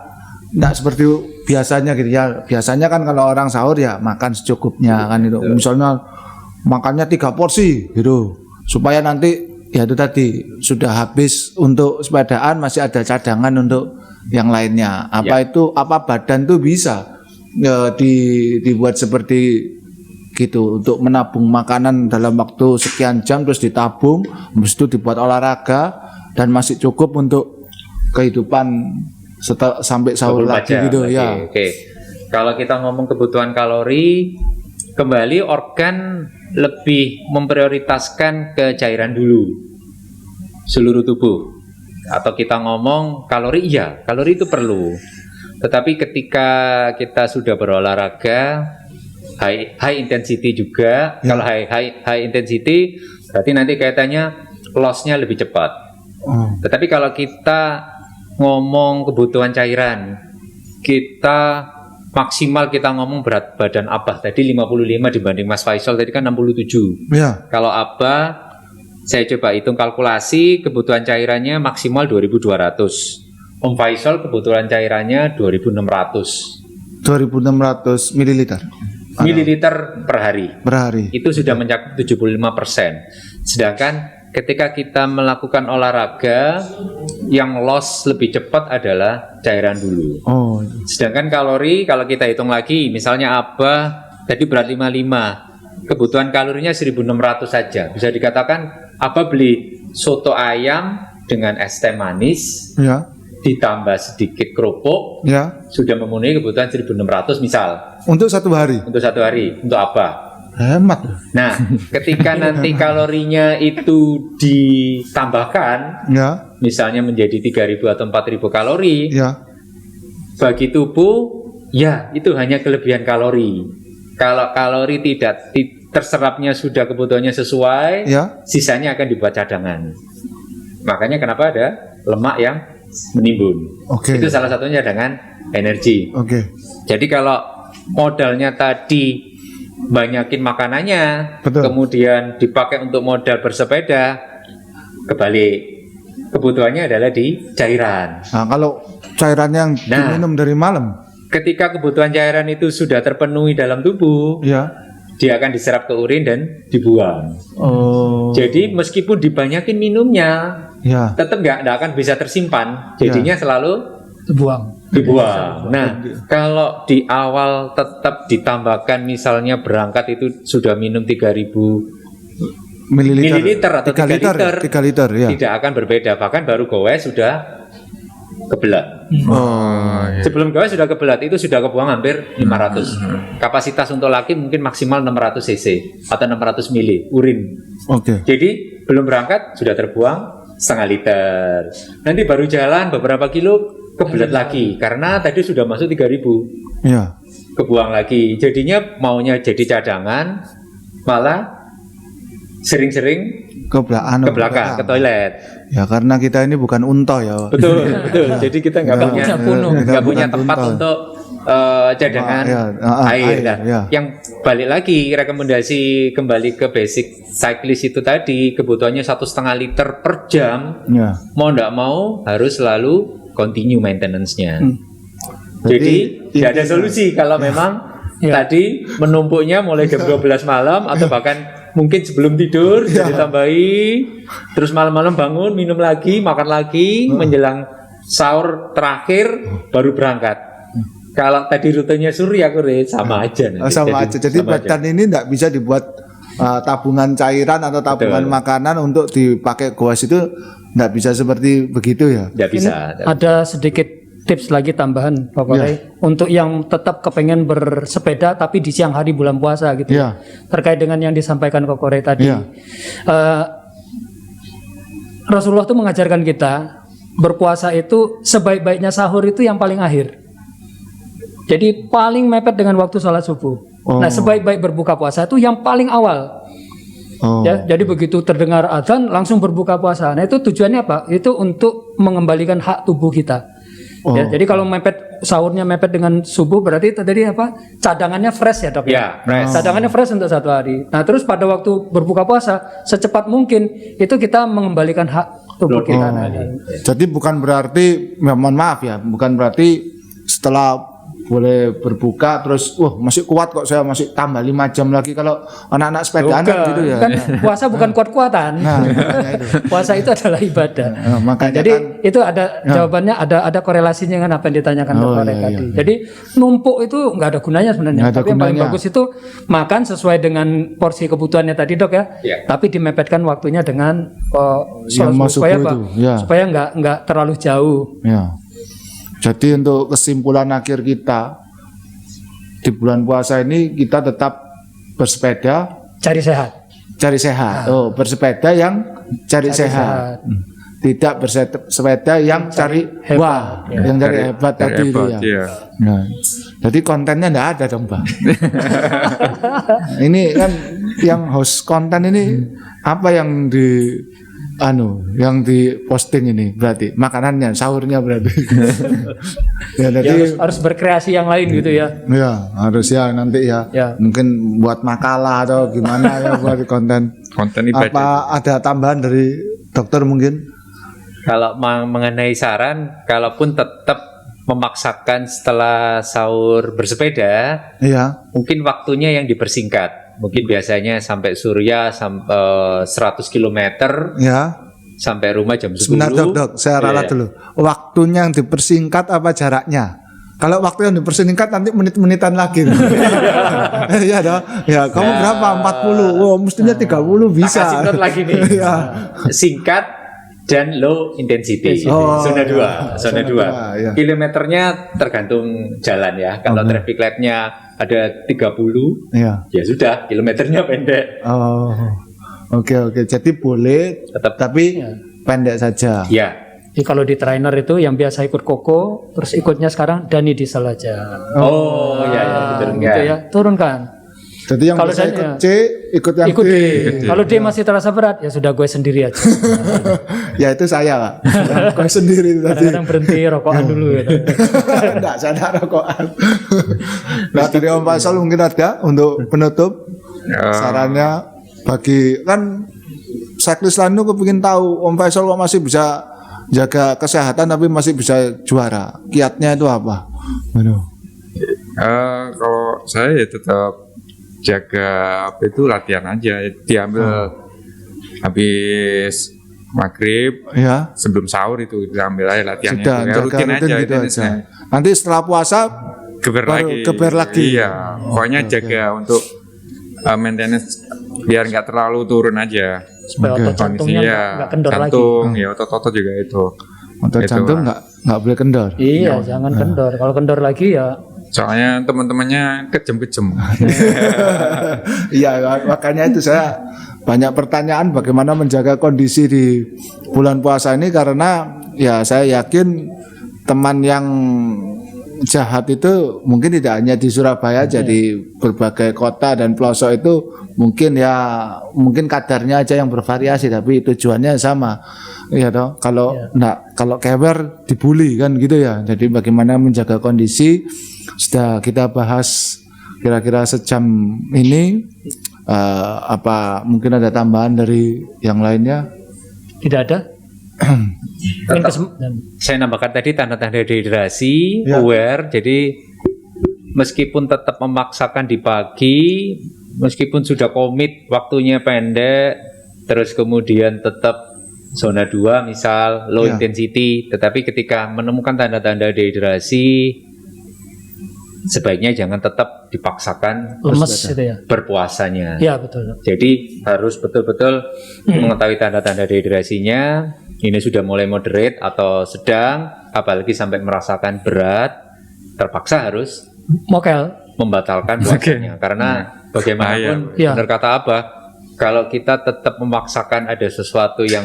nggak seperti biasanya gitu ya. Biasanya kan kalau orang sahur ya makan secukupnya kan itu. Misalnya makannya 3 porsi gitu, supaya nanti ya itu tadi sudah habis untuk sepedaan masih ada cadangan untuk yang lainnya. Apa itu apa badan tuh bisa dibuat seperti gitu untuk menabung makanan dalam waktu sekian jam terus ditabung, habis itu dibuat olahraga dan masih cukup untuk kehidupan sampai sahur 24 lagi jam. gitu Oke, ya. Oke. Kalau kita ngomong kebutuhan kalori, kembali organ lebih memprioritaskan ke cairan dulu. Seluruh tubuh. Atau kita ngomong kalori, iya, kalori itu perlu. Tetapi ketika kita sudah berolahraga, high intensity juga. Ya. Kalau high intensity berarti nanti kaitannya loss-nya lebih cepat. Oh. Tetapi kalau kita ngomong kebutuhan cairan, kita maksimal kita ngomong berat badan Abah tadi 55 dibanding Mas Faisal tadi kan 67. Ya. Kalau Abah saya coba hitung kalkulasi kebutuhan cairannya maksimal 2200. Om Faisal kebutuhan cairannya 2600 2600 mililiter mililiter per hari. per hari. Itu sudah mencakup 75%. Sedangkan ketika kita melakukan olahraga, yang loss lebih cepat adalah cairan dulu. Oh. Sedangkan kalori, kalau kita hitung lagi, misalnya Abah tadi berat 55, kebutuhan kalorinya 1600 saja. Bisa dikatakan Abah beli soto ayam dengan es teh manis, Ya. ditambah sedikit kerupuk, Ya. sudah memenuhi kebutuhan 1600 misal, Untuk 1 hari. untuk 1 hari, untuk Abah. Hemat. Nah, ketika nanti kalorinya itu ditambahkan, Ya. misalnya menjadi 3000 atau 4000 kalori, Ya. bagi tubuh, ya itu hanya kelebihan kalori. Kalau kalori tidak terserapnya sudah kebutuhannya sesuai, Ya. sisanya akan dibuat cadangan. Makanya kenapa ada lemak yang menimbun. Oke. Itu salah satunya dengan energi. Oke. Jadi kalau modalnya tadi banyakin makanannya, Betul. kemudian dipakai untuk modal bersepeda, kebalik. Kebutuhannya adalah di cairan. Nah, kalau cairan yang Nah. diminum dari malam, Ketika kebutuhan cairan itu sudah terpenuhi dalam tubuh, ya. dia akan diserap ke urin dan dibuang. Oh. Jadi meskipun dibanyakin minumnya, Ya. tetap nggak akan bisa tersimpan. Jadinya selalu Dibuang. dibuang. Nah, kalau di awal tetap ditambahkan misalnya berangkat itu sudah minum 3000 mililiter atau 3 liter, 3 liter ya. tidak akan berbeda. Bahkan baru goes sudah kebelat. Oh. Sebelum goes sudah kebelat itu sudah kebuang hampir 500. Kapasitas untuk laki mungkin maksimal 600 cc atau 600 mili urin. Oke. Jadi belum berangkat sudah terbuang setengah liter. Nanti baru jalan beberapa kilo kebelat lagi karena tadi sudah masuk 3000. Ya. Kebuang lagi. Jadinya maunya jadi cadangan malah sering-sering Ke belakang. ke belakang, ke toilet. Ya karena kita ini bukan unta ya. Betul, betul. Jadi kita nggak punya Kita nggak punya bukan tempat unta. untuk cadangan Ya, air. Nah, ya. yang balik lagi rekomendasi kembali ke basic cyclist itu tadi kebutuhannya 1,5 liter per jam. Ya. Mau nggak mau harus selalu continue maintenance-nya. Jadi Berarti tidak ada solusi kalau memang tadi menumpuknya mulai jam 12 malam atau bahkan mungkin sebelum tidur jadi tambahi, terus malam-malam bangun minum lagi, makan lagi menjelang sahur terakhir baru berangkat. Kalau tadi rutenya Surya Kure sama aja nanti. Sama aja. Jadi sama badan ini tidak bisa dibuat tabungan cairan atau tabungan Betul. makanan untuk dipakai goes itu tidak bisa seperti begitu ya. Nggak bisa. Ada sedikit tips lagi tambahan Pak Koray untuk yang tetap kepengen bersepeda tapi di siang hari bulan puasa gitu. Ya. Terkait dengan yang disampaikan Pak Koray tadi. Ya. Rasulullah itu mengajarkan kita berpuasa itu sebaik-baiknya sahur itu yang paling akhir. Jadi paling mepet dengan waktu sholat subuh. Nah sebaik-baik berbuka puasa itu yang paling awal. Oh. Ya, jadi begitu terdengar adzan langsung berbuka puasa. Nah itu tujuannya apa? Itu untuk mengembalikan hak tubuh kita. Ya, jadi kalau mepet sahurnya mepet dengan subuh berarti tadi apa? Cadangannya fresh ya dok? Ya, fresh. Cadangannya fresh untuk satu hari. Nah terus pada waktu berbuka puasa secepat mungkin itu kita mengembalikan hak tubuh kita. Jadi bukan berarti, mohon maaf ya, bukan berarti setelah boleh berbuka terus masih kuat kok saya masih tambah 5 jam lagi kalau anak-anak sepedaan kan gitu ya. Kan puasa bukan kuat-kuatan. Nah, makanya itu. Puasa itu adalah ibadah. Makanya jadi kan, itu ada jawabannya, ada korelasinya dengan apa yang ditanyakan Pak Koray tadi. Jadi numpuk itu nggak ada gunanya sebenarnya. Nggak ada Tapi yang paling gunanya. bagus itu makan sesuai dengan porsi kebutuhannya tadi dok ya. Tapi dimepetkan waktunya dengan Yang sholat masuk supaya apa? itu, ya. Supaya nggak terlalu jauh. Ya. Jadi untuk kesimpulan akhir kita di bulan puasa ini kita tetap bersepeda, Cari sehat. cari sehat. Bersepeda yang cari sehat. sehat. Tidak bersepeda yang cari hebat. wah, yang cari hebat tadi itu ya. Iya. Nah, jadi kontennya enggak ada dong, Bang. Ini kan yang host konten ini apa yang yang di posting ini berarti makanannya, sahurnya berarti. Ya, jadi Harus berkreasi yang lain gitu ya. ya harus ya nanti ya. Ya. Mungkin buat makalah atau gimana ya buat konten. Konten ibadah. Apa ada tambahan dari dokter mungkin? Kalau mengenai saran, kalaupun tetap memaksakan setelah sahur bersepeda, Iya. mungkin waktunya yang dipersingkat. Mungkin biasanya sampai Surya 100 km Ya. sampai rumah jam 10. Sebentar dok, saya ralat Iya. dulu. Waktunya yang dipersingkat apa jaraknya? Kalau waktu yang dipersingkat nanti menit-menitan lagi. Iya dong. Ya, kamu berapa? 40. Oh, mestinya 30 bisa. Kasih note lagi nih. Iya. Singkat dan low intensity. Oh, Zona 2, iya. zona Zona 2. dua, iya. Kilometernya tergantung jalan ya. Kalau traffic light-nya ada 30, Iya. ya sudah, kilometernya pendek. Oh. Oke. Jadi boleh tapi pendek saja. Ya. Jadi kalau di trainer itu yang biasa ikut Koko, terus ikutnya sekarang Dani Diesel aja. Oh, ya, betul Gitu ya, turunkan. Jadi yang Kalau bisa saya- ikut C, ikut yang Ikut D. D. Kalau D masih terasa berat, ya sudah gue sendiri aja. Ya itu saya, Pak. Gue sendiri tadi. Kadang-kadang berhenti rokokan dulu. Gitu. Enggak sadar rokokan. Nah, dari Om Faisal mungkin ada untuk penutup sarannya bagi kan cyclist lain itu kepingin tahu Om Faisal kok masih bisa jaga kesehatan tapi masih bisa juara. Kiatnya itu apa? Aduh. Kalau saya ya tetap jaga apa itu latihan aja, diambil habis maghrib Ya. sebelum sahur itu diambil aja latihannya Sudah itu. Ya, jaga rutin aja gitu fitnessnya. aja. Nanti setelah puasa Geber baru lagi. geber lagi. Iya, pokoknya jaga untuk maintenance biar nggak terlalu turun aja. Supaya otot jantungnya Kondisinya, nggak kendor lagi. jantung, ya otot-otot juga itu. Otot Itu, jantung Pak. nggak boleh kendor. Iya, jangan kendor. Kalau kendor lagi ya Soalnya teman-temannya kejem-kejem. Iya, makanya itu saya banyak pertanyaan bagaimana menjaga kondisi di bulan puasa ini karena ya saya yakin teman yang jahat itu mungkin tidak hanya di Surabaya, jadi berbagai kota dan pelosok itu mungkin kadarnya aja yang bervariasi tapi tujuannya sama. Iya toh. Kalau kewer dibully kan gitu ya. Jadi bagaimana menjaga kondisi sudah kita bahas kira-kira sejam ini. Apa mungkin ada tambahan dari yang lainnya? tidak ada. Saya nambahkan tadi tanda-tanda dehidrasi, Ya. aware. Jadi meskipun tetap memaksakan di pagi, meskipun sudah komit waktunya pendek, terus kemudian tetap zona 2 misal low Ya. intensity, tetapi ketika menemukan tanda-tanda dehidrasi sebaiknya jangan tetap dipaksakan Lemes gitu ya. berpuasanya. Ya betul. Jadi harus betul-betul mengetahui tanda-tanda dehidrasinya. Ini sudah mulai moderate atau sedang, apalagi sampai merasakan berat, terpaksa harus Mokel. membatalkan puasanya. Karena bagaimanapun, Bahaya. benar kata Abah, kalau kita tetap memaksakan ada sesuatu yang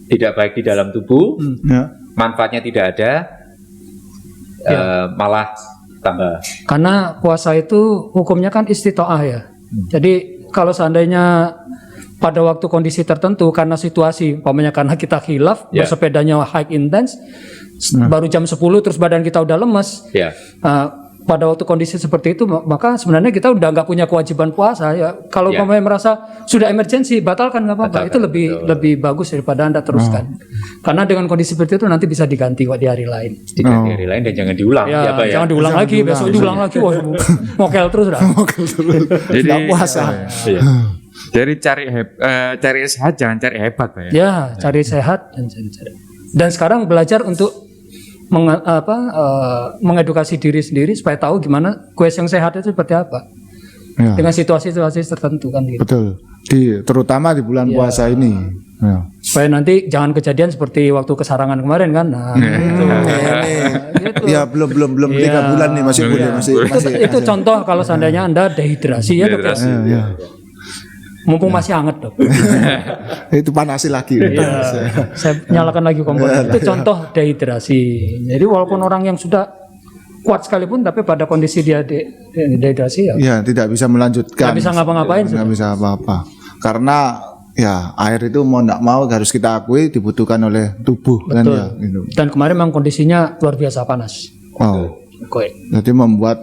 tidak baik di dalam tubuh, Ya. manfaatnya tidak ada, malah tambah. Karena puasa itu hukumnya kan istitoah ya. Jadi kalau seandainya pada waktu kondisi tertentu karena situasi, umpamanya karena kita khilaf, Ya. bersepedanya high intense, baru jam 10 terus badan kita udah lemes. Ya, Pada waktu kondisi seperti itu maka sebenarnya kita udah nggak punya kewajiban puasa ya. Kalau Ya. umpamanya merasa sudah emergensi batalkan nggak apa-apa. Batalkan, Itu lebih betul. lebih bagus daripada Anda teruskan. Karena dengan kondisi seperti itu nanti bisa diganti kok di hari lain. tidak di hari lain dan jangan diulang. Ya, Ya, Pak, ya? jangan diulang lagi, besok diulang lagi, wah, mokel terus dah. Jadi Nggak puasa. Iya. Jadi cari sehat, jangan cari hebat, Pak ya. Ya, cari sehat dan cari. Dan sekarang belajar untuk mengedukasi diri sendiri supaya tahu gimana kue yang sehat itu seperti apa Ya. dengan situasi-situasi tertentu kan gitu. Betul. Terutama di bulan puasa ini. Ya. Supaya nanti jangan kejadian seperti waktu kesarangan kemarin kan. Nah, gitu. Gitu. Ya belum 3 bulan nih masih boleh masih Itu contoh kalau seandainya Anda dehidrasi ya, Dok, ya. Dehidrasi. ya. Mumpung masih hangat, Dok. Itu panasi lagi. Saya nyalakan lagi kompor. Itu contoh dehidrasi. Jadi walaupun orang yang sudah kuat sekalipun tapi pada kondisi dia dehidrasi ya Ya, tidak bisa melanjutkan. nggak bisa ngapa-ngapain Nggak sudah. bisa apa-apa. Karena ya air itu mau nggak mau harus kita akui dibutuhkan oleh tubuh kan ya. Gitu. Dan kemarin memang kondisinya luar biasa panas. Wow. Kue. Jadi membuat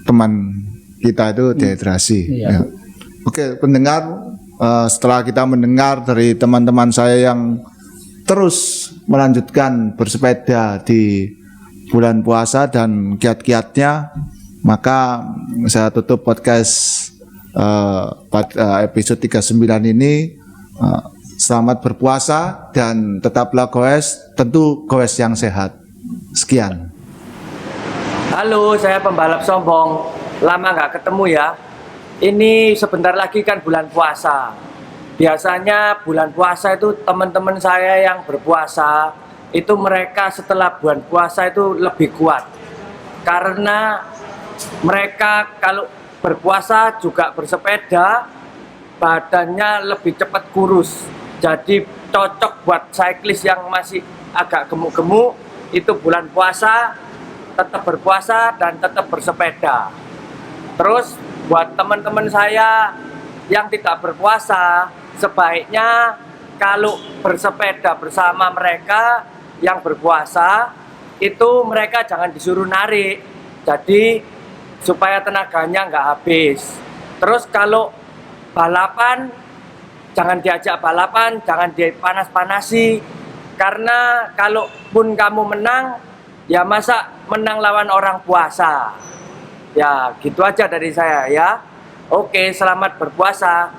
teman kita itu dehidrasi. Iya. Ya. Oke, pendengar, setelah kita mendengar dari teman-teman saya yang terus melanjutkan bersepeda di bulan puasa dan kiat-kiatnya, maka saya tutup podcast episode 39 ini. Selamat berpuasa dan tetaplah goes, tentu goes yang sehat. Sekian. Halo, saya pembalap sombong. Lama nggak ketemu ya. Ini sebentar lagi kan bulan puasa. Biasanya bulan puasa itu teman-teman saya yang berpuasa, itu mereka setelah bulan puasa itu lebih kuat. Karena mereka kalau berpuasa juga bersepeda, badannya lebih cepat kurus. Jadi cocok buat cyclist yang masih agak gemuk-gemuk, itu bulan puasa tetap berpuasa dan tetap bersepeda. Terus buat teman-teman saya yang tidak berpuasa, sebaiknya kalau bersepeda bersama mereka yang berpuasa, itu mereka jangan disuruh narik. Jadi supaya tenaganya nggak habis. Terus kalau balapan, jangan diajak balapan, jangan dipanas-panasi. Karena kalaupun kamu menang, ya masa menang lawan orang puasa. Ya gitu aja dari saya ya. Oke, selamat berpuasa.